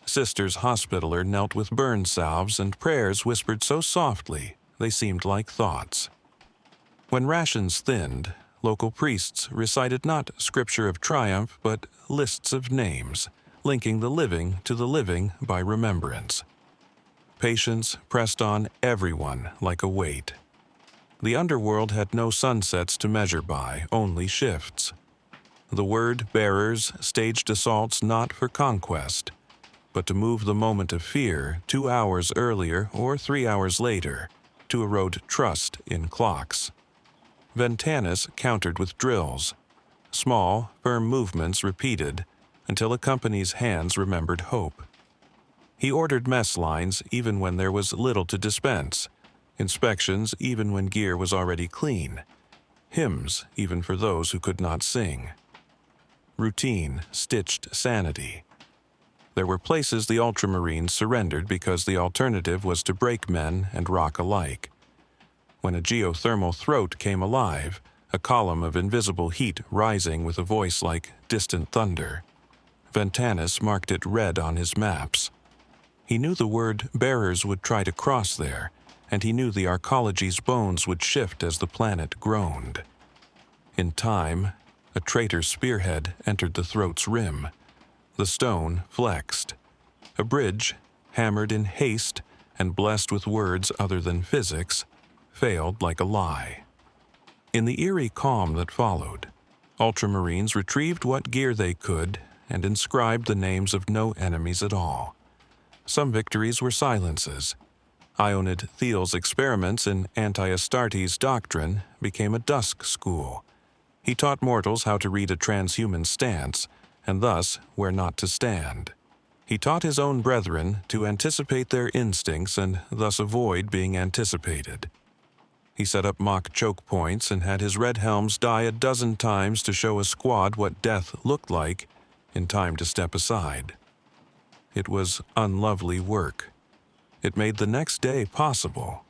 Speaker 1: Sisters Hospitaller knelt with burn salves and prayers whispered so softly they seemed like thoughts. When rations thinned, local priests recited not scripture of triumph, but lists of names, linking the living to the living by remembrance. Patience pressed on everyone like a weight. The underworld had no sunsets to measure by, only shifts. The word bearers staged assaults not for conquest, but to move the moment of fear 2 hours earlier or 3 hours later, to erode trust in clocks. Ventanus countered with drills, small, firm movements repeated until a company's hands remembered hope. He ordered mess lines even when there was little to dispense, inspections even when gear was already clean, hymns even for those who could not sing. Routine stitched sanity. There were places the Ultramarines surrendered because the alternative was to break men and rock alike. When a geothermal throat came alive, a column of invisible heat rising with a voice like distant thunder, Ventanus marked it red on his maps. He knew the word bearers would try to cross there, and he knew the arcology's bones would shift as the planet groaned. In time, a traitor's spearhead entered the throat's rim. The stone flexed. A bridge, hammered in haste and blessed with words other than physics, failed like a lie. In the eerie calm that followed, Ultramarines retrieved what gear they could and inscribed the names of no enemies at all. Some victories were silences. Ionid Thiel's experiments in anti-Astartes doctrine became a dusk school. He taught mortals how to read a transhuman stance, and thus where not to stand. He taught his own brethren to anticipate their instincts and thus avoid being anticipated. He set up mock choke points and had his red helms die a dozen times to show a squad what death looked like in time to step aside. It was unlovely work. It made the next day possible.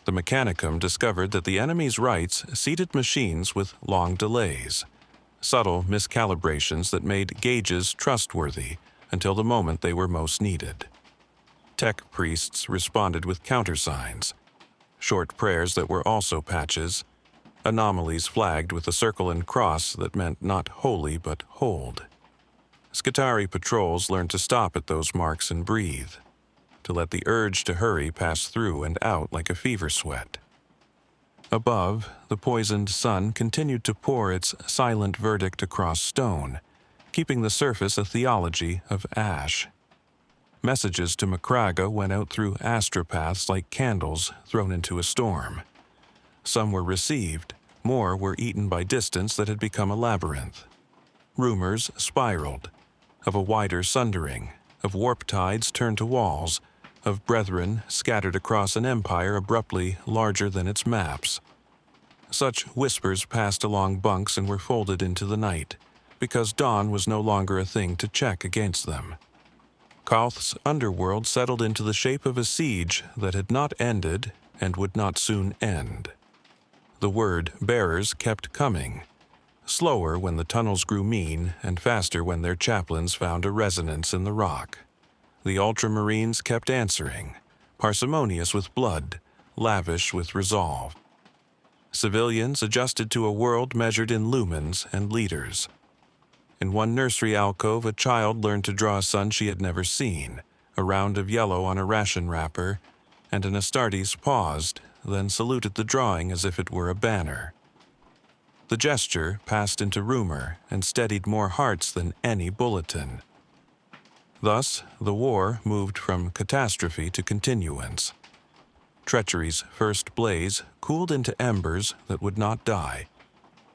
Speaker 1: The Mechanicum discovered that the enemy's rights seated machines with long delays. subtle miscalibrations that made gauges trustworthy until the moment they were most needed. Tech priests responded with countersigns, short prayers that were also patches, anomalies flagged with a circle and cross that meant not holy but hold. Skitarii patrols learned to stop at those marks and breathe, to let the urge to hurry pass through and out like a fever sweat. Above, the poisoned sun continued to pour its silent verdict across stone, keeping the surface a theology of ash. Messages to Macraga went out through astropaths like candles thrown into a storm. Some were received, more were eaten by distance that had become a labyrinth. Rumors spiraled, of a wider sundering, of warp tides turned to walls, of brethren scattered across an empire abruptly larger than its maps. Such whispers passed along bunks and were folded into the night, because dawn was no longer a thing to check against them. Calth's underworld settled into the shape of a siege that had not ended and would not soon end. The word-bearers kept coming, slower when the tunnels grew mean and faster when their chaplains found a resonance in the rock. The Ultramarines kept answering, parsimonious with blood, lavish with resolve. Civilians adjusted to a world measured in lumens and liters. In one nursery alcove, a child learned to draw a sun she had never seen, a round of yellow on a ration wrapper, and an Astartes paused, then saluted the drawing as if it were a banner. The gesture passed into rumor and steadied more hearts than any bulletin. Thus, the war moved from catastrophe to continuance. Treachery's first blaze cooled into embers that would not die.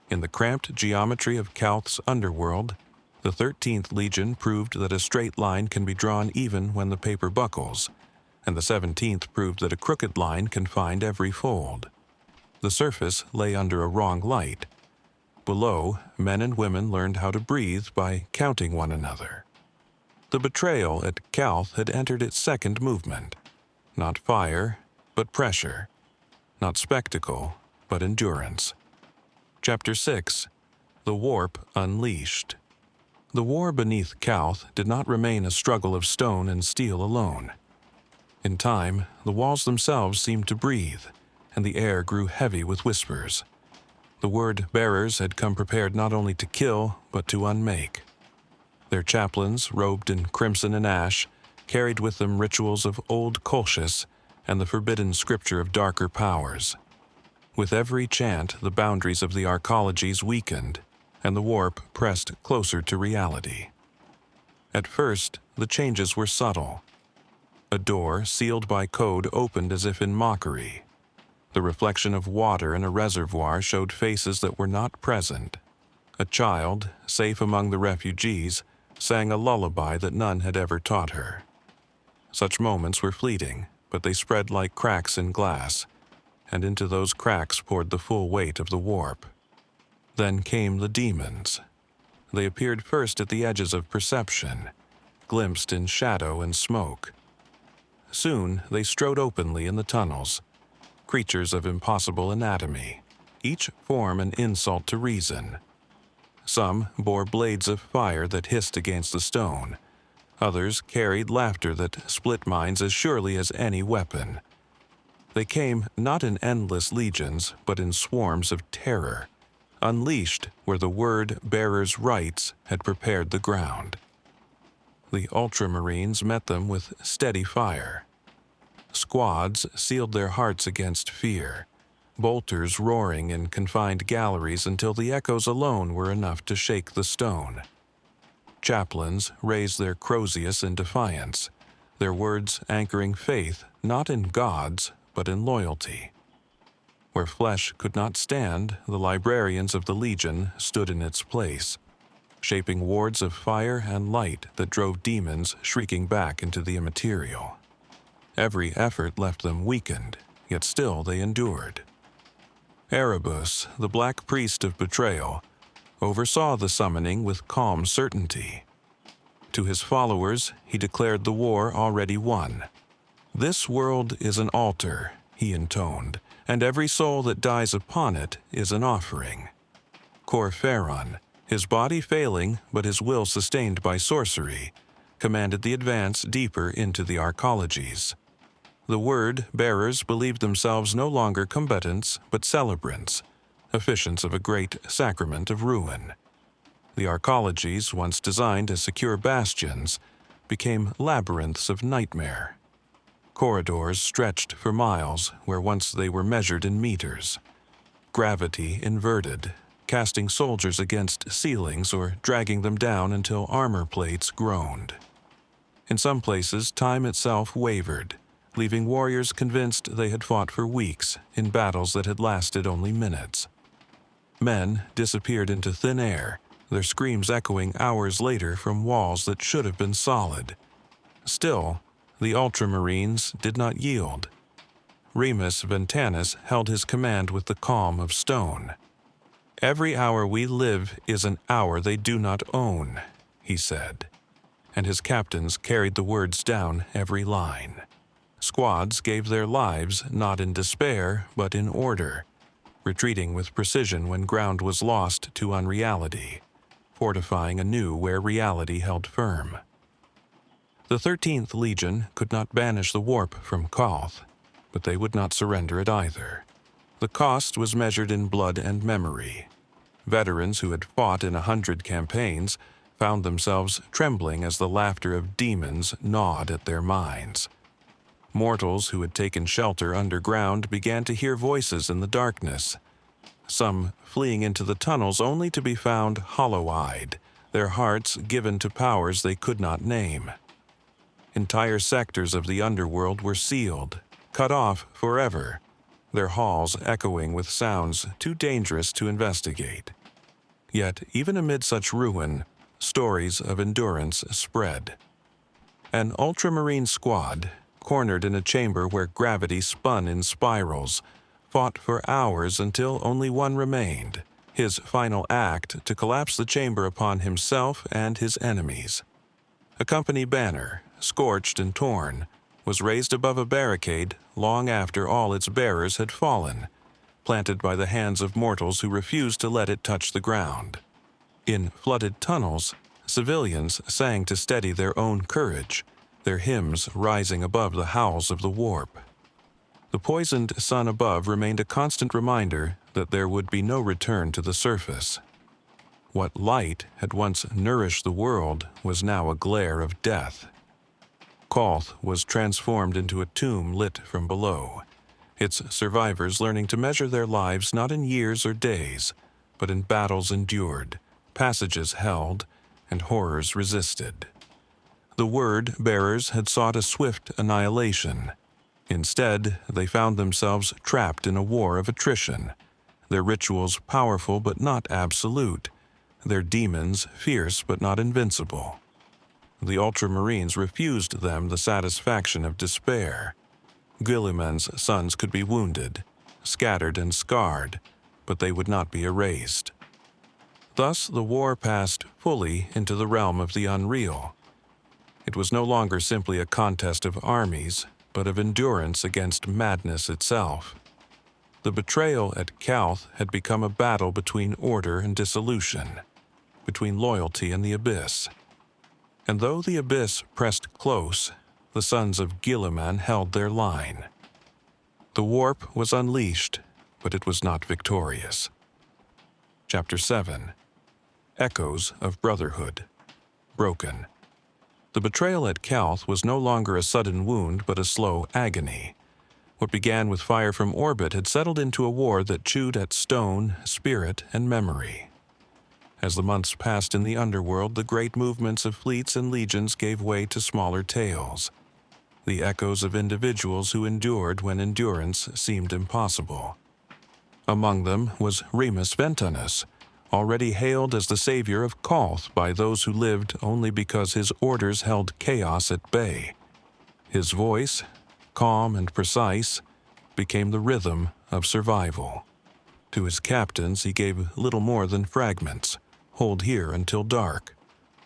Speaker 1: In the cramped geometry of Calth's underworld, the 13th Legion proved that a straight line can be drawn even when the paper buckles, and the 17th proved that a crooked line can find every fold. The surface lay under a wrong light. Below, men and women learned how to breathe by counting one another. The betrayal at Calth had entered its second movement. Not fire, but pressure. Not spectacle, but endurance. Chapter 6. The Warp Unleashed. The war beneath Calth did not remain a struggle of stone and steel alone. In time, the walls themselves seemed to breathe, and the air grew heavy with whispers. The word-bearers had come prepared not only to kill, but to unmake. Their chaplains, robed in crimson and ash, carried with them rituals of old Colchis and the forbidden scripture of darker powers. With every chant, the boundaries of the arcologies weakened, and the warp pressed closer to reality. At first, the changes were subtle. A door sealed by code opened as if in mockery. The reflection of water in a reservoir showed faces that were not present. A child, safe among the refugees, sang a lullaby that none had ever taught her. Such moments were fleeting, but they spread like cracks in glass, and into those cracks poured the full weight of the warp. Then came the demons. They appeared first at the edges of perception, glimpsed in shadow and smoke. Soon they strode openly in the tunnels, creatures of impossible anatomy, each form an insult to reason. Some bore blades of fire that hissed against the stone. Others carried laughter that split minds as surely as any weapon. They came not in endless legions, but in swarms of terror, unleashed where the word-bearers' rights had prepared the ground. The Ultramarines met them with steady fire. Squads sealed their hearts against fear, bolters roaring in confined galleries until the echoes alone were enough to shake the stone. Chaplains raised their Crozius in defiance, their words anchoring faith not in gods, but in loyalty. Where flesh could not stand, the librarians of the Legion stood in its place, shaping wards of fire and light that drove demons shrieking back into the immaterial. Every effort left them weakened, yet still they endured. Erebus, the black priest of betrayal, oversaw the summoning with calm certainty. To his followers, he declared the war already won. "This world is an altar," he intoned, "and every soul that dies upon it is an offering." Cor Pharon, his body failing but his will sustained by sorcery, commanded the advance deeper into the arcologies. The word-bearers believed themselves no longer combatants but celebrants, officiants of a great sacrament of ruin. The arcologies, once designed as secure bastions, became labyrinths of nightmare. Corridors stretched for miles where once they were measured in meters. Gravity inverted, casting soldiers against ceilings or dragging them down until armor plates groaned. In some places, time itself wavered, leaving warriors convinced they had fought for weeks in battles that had lasted only minutes. Men disappeared into thin air, their screams echoing hours later from walls that should have been solid. Still, the Ultramarines did not yield. Remus Ventanus held his command with the calm of stone. "Every hour we live is an hour they do not own," he said, and his captains carried the words down every line. Squads gave their lives not in despair but in order, retreating with precision when ground was lost to unreality, fortifying anew where reality held firm. The 13th Legion could not banish the warp from Calth, but they would not surrender it either. The cost was measured in blood and memory. Veterans who had fought in 100 campaigns found themselves trembling as the laughter of demons gnawed at their minds. Mortals who had taken shelter underground began to hear voices in the darkness, some fleeing into the tunnels only to be found hollow-eyed, their hearts given to powers they could not name. Entire sectors of the underworld were sealed, cut off forever, their halls echoing with sounds too dangerous to investigate. Yet, even amid such ruin, stories of endurance spread. An ultramarine squad, cornered in a chamber where gravity spun in spirals, fought for hours until only one remained, his final act to collapse the chamber upon himself and his enemies. A company banner, scorched and torn, was raised above a barricade long after all its bearers had fallen, planted by the hands of mortals who refused to let it touch the ground. In flooded tunnels, civilians sang to steady their own courage, their hymns rising above the howls of the warp. The poisoned sun above remained a constant reminder that there would be no return to the surface. What light had once nourished the world was now a glare of death. Calth was transformed into a tomb lit from below, its survivors learning to measure their lives not in years or days, but in battles endured, passages held, and horrors resisted. The word-bearers had sought a swift annihilation. Instead, they found themselves trapped in a war of attrition, their rituals powerful but not absolute, their demons fierce but not invincible. The Ultramarines refused them the satisfaction of despair. Guilliman's sons could be wounded, scattered and scarred, but they would not be erased. Thus the war passed fully into the realm of the unreal. It was no longer simply a contest of armies, but of endurance against madness itself. The betrayal at Calth had become a battle between order and dissolution, between loyalty and the abyss. And though the abyss pressed close, the sons of Guilliman held their line. The warp was unleashed, but it was not victorious. Chapter 7. Echoes of Brotherhood. Broken. The betrayal at Calth was no longer a sudden wound but a slow agony. What began with fire from orbit had settled into a war that chewed at stone, spirit, and memory. As the months passed in the underworld, the great movements of fleets and legions gave way to smaller tales, the echoes of individuals who endured when endurance seemed impossible. Among them was Remus Ventanus, already hailed as the savior of Calth by those who lived only because his orders held chaos at bay. His voice, calm and precise, became the rhythm of survival. To his captains he gave little more than fragments, hold here until dark,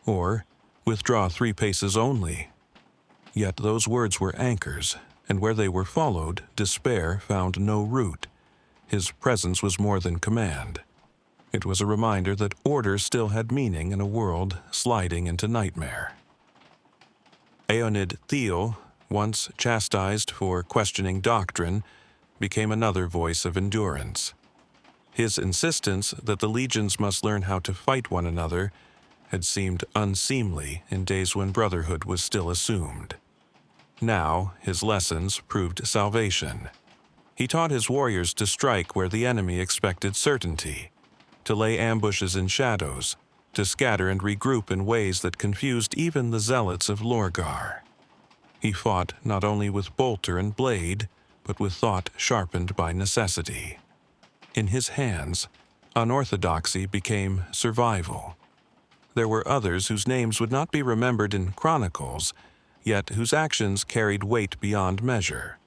Speaker 1: or withdraw 3 paces only. Yet those words were anchors, and where they were followed, despair found no root. His presence was more than command. It was a reminder that order still had meaning in a world sliding into nightmare. Aeonid Theo, once chastised for questioning doctrine, became another voice of endurance. His insistence that the legions must learn how to fight one another had seemed unseemly in days when brotherhood was still assumed. Now, his lessons proved salvation. He taught his warriors to strike where the enemy expected certainty, to lay ambushes in shadows, to scatter and regroup in ways that confused even the zealots of Lorgar. He fought not only with bolter and blade, but with thought sharpened by necessity. In his hands, unorthodoxy became survival. There were others whose names would not be remembered in chronicles, yet whose actions carried weight beyond measure.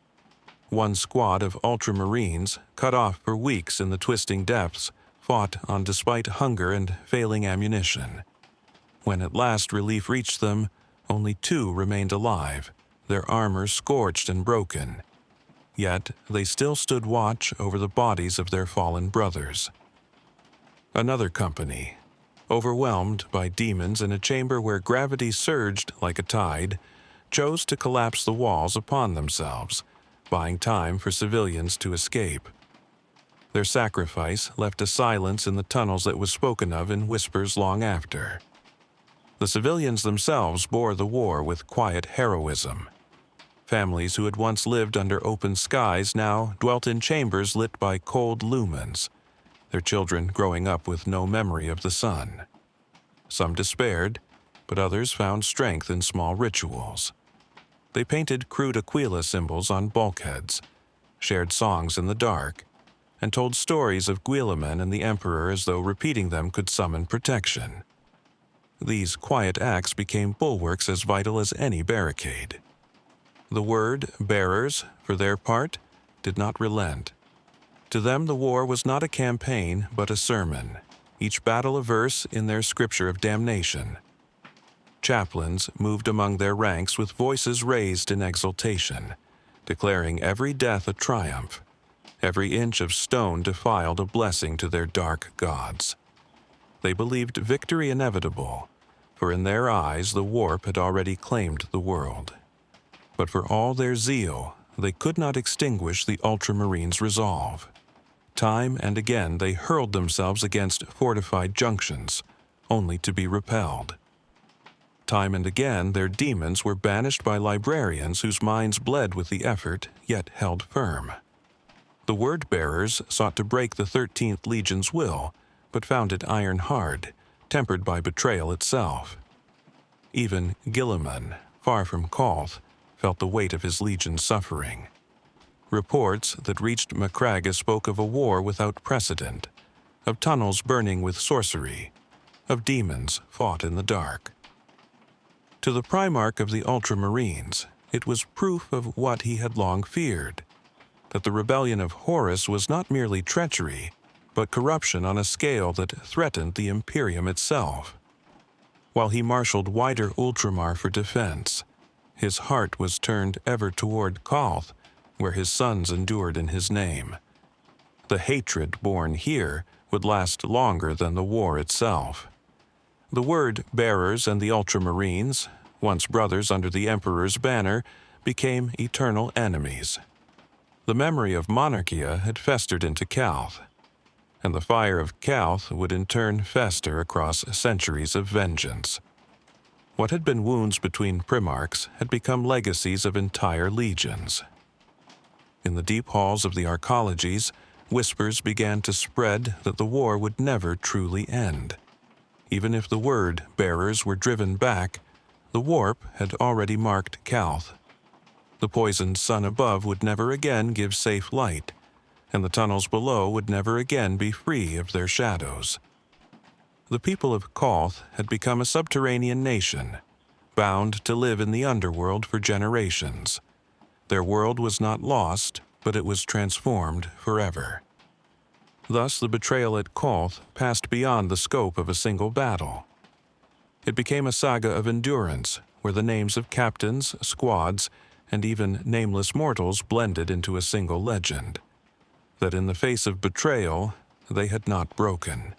Speaker 1: One squad of ultramarines, cut off for weeks in the twisting depths, fought on despite hunger and failing ammunition. When at last relief reached them, only 2 remained alive, their armor scorched and broken. Yet they still stood watch over the bodies of their fallen brothers. Another company, overwhelmed by demons in a chamber where gravity surged like a tide, chose to collapse the walls upon themselves, buying time for civilians to escape. Their sacrifice left a silence in the tunnels that was spoken of in whispers long after. The civilians themselves bore the war with quiet heroism. Families who had once lived under open skies now dwelt in chambers lit by cold lumens, their children growing up with no memory of the sun. Some despaired, but others found strength in small rituals. They painted crude Aquila symbols on bulkheads, shared songs in the dark, and told stories of Guilliman and the Emperor as though repeating them could summon protection. These quiet acts became bulwarks as vital as any barricade. The word bearers, for their part, did not relent. To them the war was not a campaign, but a sermon, each battle a verse in their scripture of damnation. Chaplains moved among their ranks with voices raised in exultation, declaring every death a triumph, every inch of stone defiled a blessing to their dark gods. They believed victory inevitable, for in their eyes the warp had already claimed the world. But for all their zeal, they could not extinguish the Ultramarines' resolve. Time and again they hurled themselves against fortified junctions, only to be repelled. Time and again their demons were banished by librarians whose minds bled with the effort, yet held firm. The word-bearers sought to break the 13th Legion's will, but found it iron-hard, tempered by betrayal itself. Even Guilliman, far from Calth, felt the weight of his legion's suffering. Reports that reached Macraga spoke of a war without precedent, of tunnels burning with sorcery, of demons fought in the dark. To the Primarch of the Ultramarines, it was proof of what he had long feared, that the rebellion of Horus was not merely treachery, but corruption on a scale that threatened the Imperium itself. While he marshaled wider Ultramar for defense, his heart was turned ever toward Calth, where his sons endured in his name. The hatred born here would last longer than the war itself. The word-bearers and the Ultramarines, once brothers under the Emperor's banner, became eternal enemies. The memory of Monarchia had festered into Calth, and the fire of Calth would in turn fester across centuries of vengeance. What had been wounds between primarchs had become legacies of entire legions. In the deep halls of the arcologies, whispers began to spread that the war would never truly end. Even if the word-bearers were driven back, the warp had already marked Calth. The poisoned sun above would never again give safe light, and the tunnels below would never again be free of their shadows. The people of Calth had become a subterranean nation, bound to live in the underworld for generations. Their world was not lost, but it was transformed forever. Thus the betrayal at Calth passed beyond the scope of a single battle. It became a saga of endurance, where the names of captains, squads, and even nameless mortals blended into a single legend. That in the face of betrayal, they had not broken.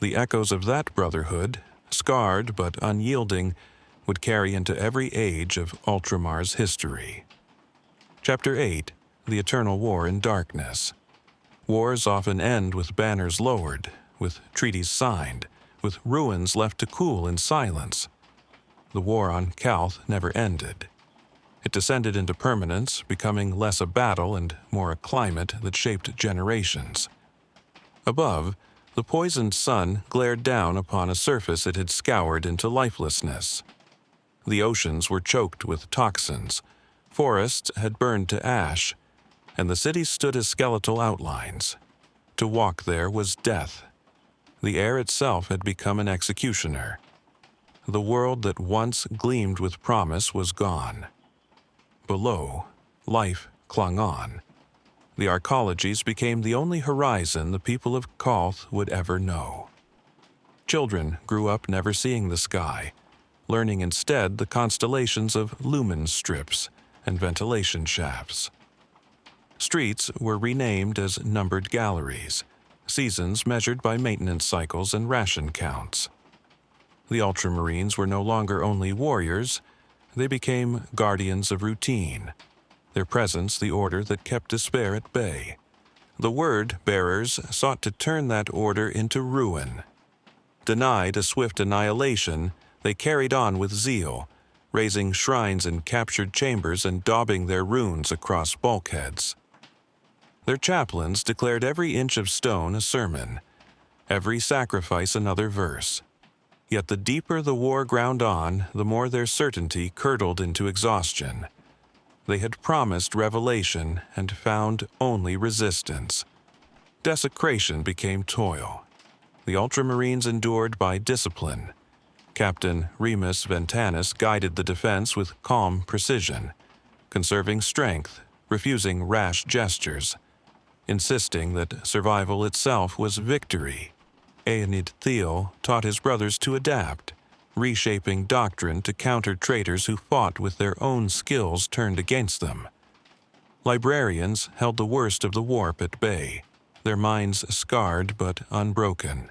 Speaker 1: The echoes of that brotherhood, scarred but unyielding, would carry into every age of Ultramar's history. Chapter 8. The Eternal War in Darkness. Wars often end with banners lowered, with treaties signed, with ruins left to cool in silence. The war on Calth never ended. It descended into permanence, becoming less a battle and more a climate that shaped generations. Above, the poisoned sun glared down upon a surface it had scoured into lifelessness. The oceans were choked with toxins, forests had burned to ash, and the cities stood as skeletal outlines. To walk there was death. The air itself had become an executioner. The world that once gleamed with promise was gone. Below, life clung on. The arcologies became the only horizon the people of Calth would ever know. Children grew up never seeing the sky, learning instead the constellations of lumen strips and ventilation shafts. Streets were renamed as numbered galleries, seasons measured by maintenance cycles and ration counts. The Ultramarines were no longer only warriors, they became guardians of routine, their presence the order that kept despair at bay. The word-bearers sought to turn that order into ruin. Denied a swift annihilation, they carried on with zeal, raising shrines in captured chambers and daubing their runes across bulkheads. Their chaplains declared every inch of stone a sermon, every sacrifice another verse. Yet the deeper the war ground on, the more their certainty curdled into exhaustion. They had promised revelation and found only resistance. Desecration became toil. The Ultramarines endured by discipline. Captain Remus Ventanus guided the defense with calm precision, conserving strength, refusing rash gestures, insisting that survival itself was victory. Aenid Thiel taught his brothers to adapt, reshaping doctrine to counter traitors who fought with their own skills turned against them. Librarians held the worst of the warp at bay, their minds scarred but unbroken.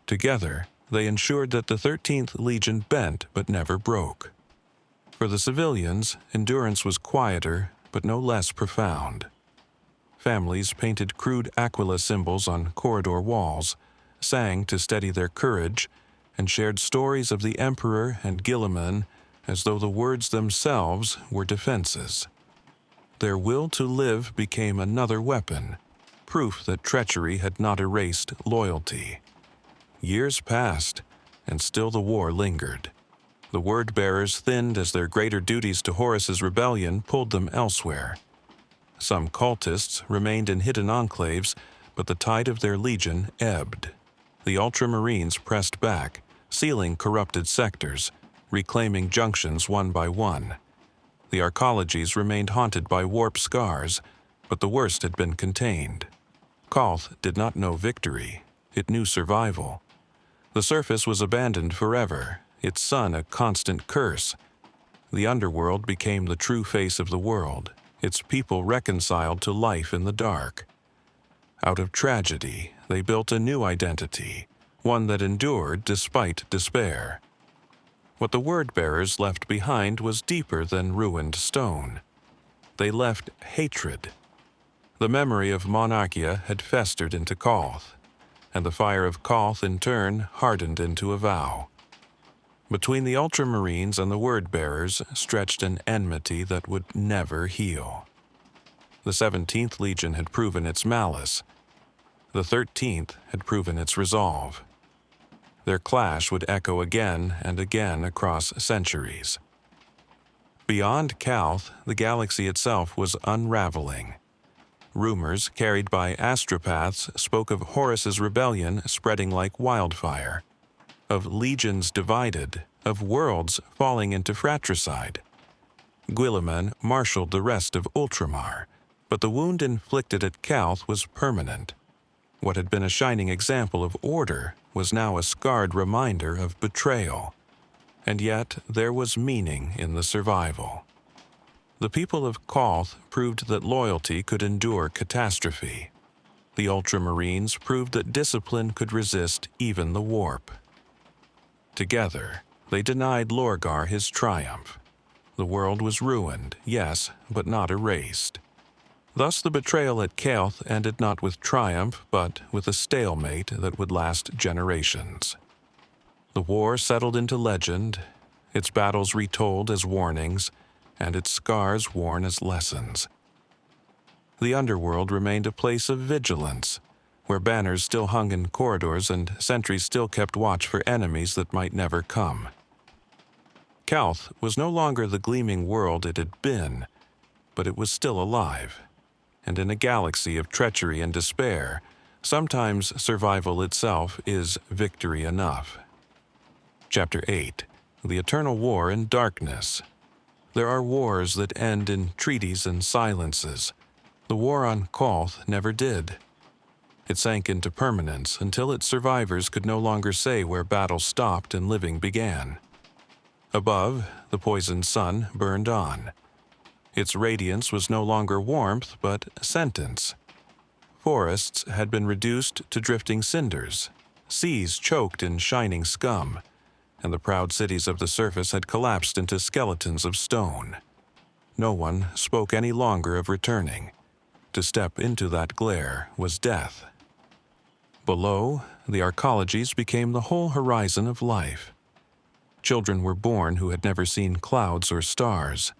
Speaker 1: Together, they ensured that the 13th Legion bent but never broke. For the civilians, endurance was quieter but no less profound. Families painted crude Aquila symbols on corridor walls, sang to steady their courage, and shared stories of the Emperor and Guilliman as though the words themselves were defenses. Their will to live became another weapon, proof that treachery had not erased loyalty. Years passed, and still the war lingered. The word-bearers thinned as their greater duties to Horus's rebellion pulled them elsewhere. Some cultists remained in hidden enclaves, but the tide of their legion ebbed. The Ultramarines pressed back, sealing corrupted sectors, reclaiming junctions one by one. The arcologies remained haunted by warp scars, but the worst had been contained. Calth did not know victory, it knew survival. The surface was abandoned forever, its sun a constant curse. The underworld became the true face of the world, its people reconciled to life in the dark. Out of tragedy, they built a new identity, one that endured despite despair. What the word-bearers left behind was deeper than ruined stone. They left hatred. The memory of Monarchia had festered into Calth, and the fire of Calth in turn hardened into a vow. Between the Ultramarines and the word-bearers stretched an enmity that would never heal. The 17th Legion had proven its malice. The 13th had proven its resolve. Their clash would echo again and again across centuries. Beyond Calth, the galaxy itself was unraveling. Rumors carried by astropaths spoke of Horus's rebellion spreading like wildfire, of legions divided, of worlds falling into fratricide. Guilliman marshaled the rest of Ultramar, but the wound inflicted at Calth was permanent. What had been a shining example of order was now a scarred reminder of betrayal. And yet there was meaning in the survival. The people of Calth proved that loyalty could endure catastrophe. The Ultramarines proved that discipline could resist even the warp. Together, they denied Lorgar his triumph. The world was ruined, yes, but not erased. Thus the betrayal at Calth ended not with triumph, but with a stalemate that would last generations. The war settled into legend, its battles retold as warnings, and its scars worn as lessons. The underworld remained a place of vigilance, where banners still hung in corridors and sentries still kept watch for enemies that might never come. Calth was no longer the gleaming world it had been, but it was still alive. And in a galaxy of treachery and despair, sometimes survival itself is victory enough. Chapter 8. The Eternal War in Darkness. There are wars that end in treaties and silences. The war on Calth never did. It sank into permanence until its survivors could no longer say where battle stopped and living began. Above, the poisoned sun burned on. Its radiance was no longer warmth, but sentence. Forests had been reduced to drifting cinders, seas choked in shining scum, and the proud cities of the surface had collapsed into skeletons of stone. No one spoke any longer of returning. To step into that glare was death. Below, the arcologies became the whole horizon of life. Children were born who had never seen clouds or stars.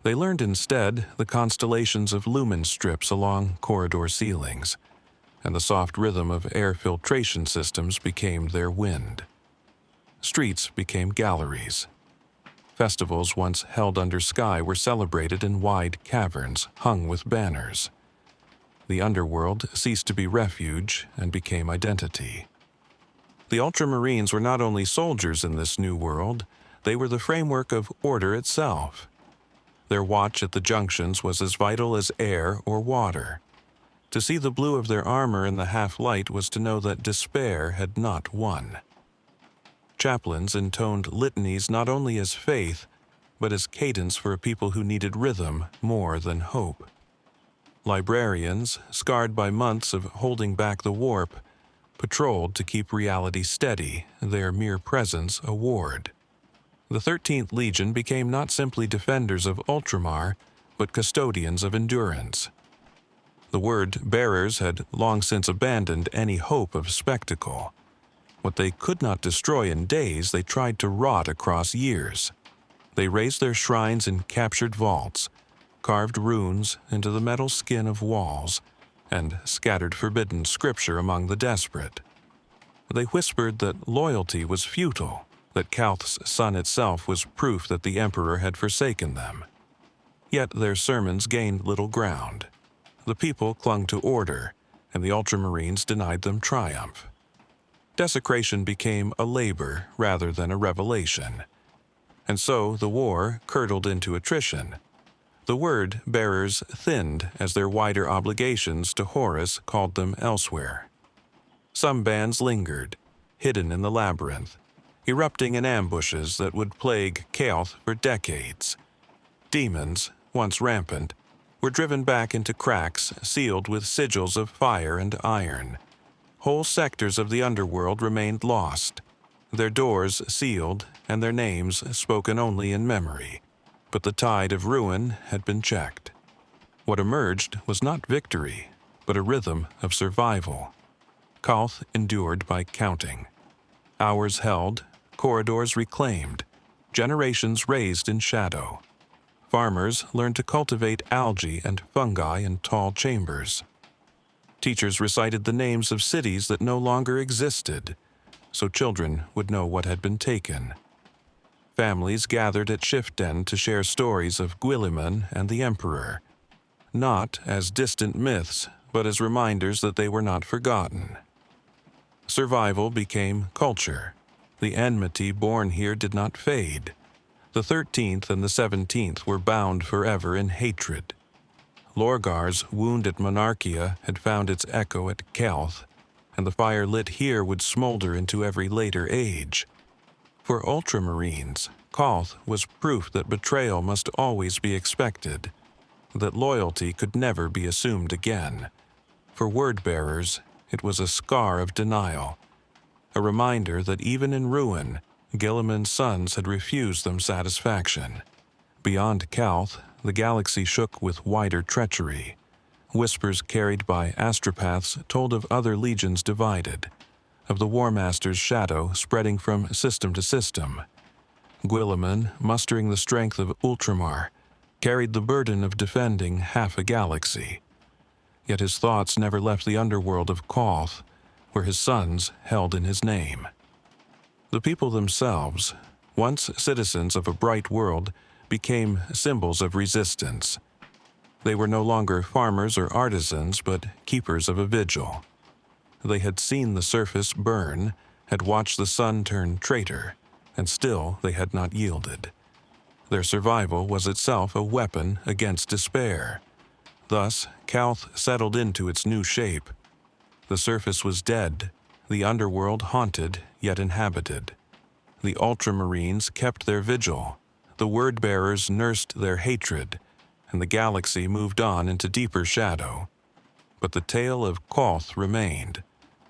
Speaker 1: They learned instead the constellations of lumen strips along corridor ceilings, and the soft rhythm of air filtration systems became their wind. Streets became galleries. Festivals once held under sky were celebrated in wide caverns hung with banners. The underworld ceased to be refuge and became identity. The Ultramarines were not only soldiers in this new world, they were the framework of order itself. Their watch at the junctions was as vital as air or water. To see the blue of their armor in the half-light was to know that despair had not won. Chaplains intoned litanies not only as faith, but as cadence for a people who needed rhythm more than hope. Librarians, scarred by months of holding back the warp, patrolled to keep reality steady, their mere presence a ward. The 13th Legion became not simply defenders of Ultramar, but custodians of endurance. The word-bearers had long since abandoned any hope of spectacle. What they could not destroy in days, they tried to rot across years. They raised their shrines in captured vaults, carved runes into the metal skin of walls, and scattered forbidden scripture among the desperate. They whispered that loyalty was futile, that Calth's sun itself was proof that the Emperor had forsaken them. Yet their sermons gained little ground. The people clung to order, and the Ultramarines denied them triumph. Desecration became a labor rather than a revelation. And so the war curdled into attrition. The word-bearers thinned as their wider obligations to Horus called them elsewhere. Some bands lingered, hidden in the labyrinth, erupting in ambushes that would plague Calth for decades. Demons, once rampant, were driven back into cracks sealed with sigils of fire and iron. Whole sectors of the underworld remained lost, their doors sealed and their names spoken only in memory. But the tide of ruin had been checked. What emerged was not victory, but a rhythm of survival. Calth endured by counting. Hours held, corridors reclaimed, generations raised in shadow. Farmers learned to cultivate algae and fungi in tall chambers. Teachers recited the names of cities that no longer existed, so children would know what had been taken. Families gathered at shift end to share stories of Guilliman and the Emperor, not as distant myths, but as reminders that they were not forgotten. Survival became culture. The enmity born here did not fade. The 13th and the 17th were bound forever in hatred. Lorgar's wound at Monarchia had found its echo at Calth, and the fire lit here would smolder into every later age. For Ultramarines, Calth was proof that betrayal must always be expected, that loyalty could never be assumed again. For word-bearers, it was a scar of denial, a reminder that even in ruin, Gilliman's sons had refused them satisfaction. Beyond Calth, the galaxy shook with wider treachery. Whispers carried by astropaths told of other legions divided, of the War Master's shadow spreading from system to system. Guilliman, mustering the strength of Ultramar, carried the burden of defending half a galaxy. Yet his thoughts never left the underworld of Calth, where his sons held in his name. The people themselves, once citizens of a bright world, became symbols of resistance. They were no longer farmers or artisans, but keepers of a vigil. They had seen the surface burn, had watched the sun turn traitor, and still they had not yielded. Their survival was itself a weapon against despair. Thus, Calth settled into its new shape. The surface was dead, the underworld haunted yet inhabited. The Ultramarines kept their vigil, the word-bearers nursed their hatred, and the galaxy moved on into deeper shadow. But the tale of Calth remained,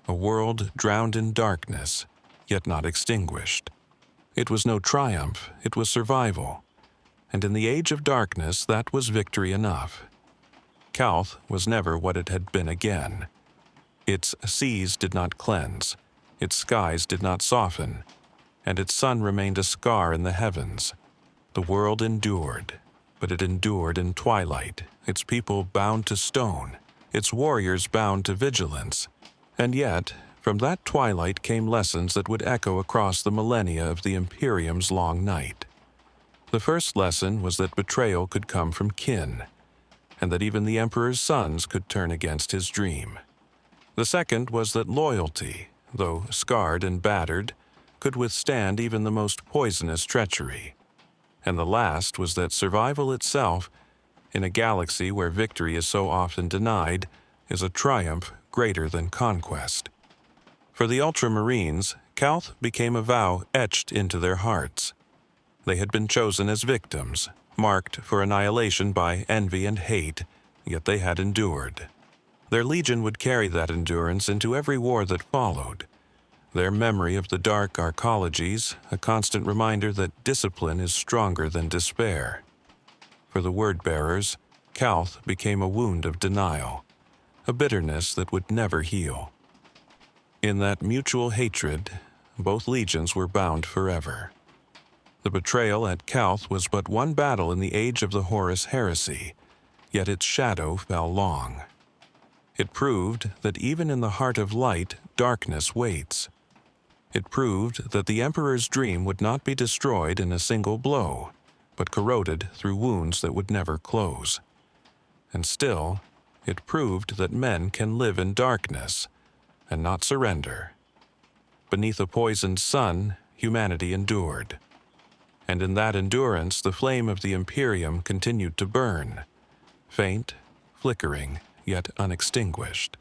Speaker 1: a world drowned in darkness, yet not extinguished. It was no triumph, it was survival. And in the age of darkness, that was victory enough. Calth was never what it had been again. Its seas did not cleanse, its skies did not soften, and its sun remained a scar in the heavens. The world endured, but it endured in twilight, its people bound to stone, its warriors bound to vigilance. And yet, from that twilight came lessons that would echo across the millennia of the Imperium's long night. The first lesson was that betrayal could come from kin, and that even the Emperor's sons could turn against his dream. The second was that loyalty, though scarred and battered, could withstand even the most poisonous treachery. And the last was that survival itself, in a galaxy where victory is so often denied, is a triumph greater than conquest. For the Ultramarines, Calth became a vow etched into their hearts. They had been chosen as victims, marked for annihilation by envy and hate, yet they had endured. Their legion would carry that endurance into every war that followed. Their memory of the dark arcologies, a constant reminder that discipline is stronger than despair. For the word-bearers, Calth became a wound of denial, a bitterness that would never heal. In that mutual hatred, both legions were bound forever. The betrayal at Calth was but one battle in the age of the Horus heresy, yet its shadow fell long. It proved that even in the heart of light, darkness waits. It proved that the Emperor's dream would not be destroyed in a single blow, but corroded through wounds that would never close. And still, it proved that men can live in darkness and not surrender. Beneath a poisoned sun, humanity endured. And in that endurance, the flame of the Imperium continued to burn, faint, flickering, yet unextinguished.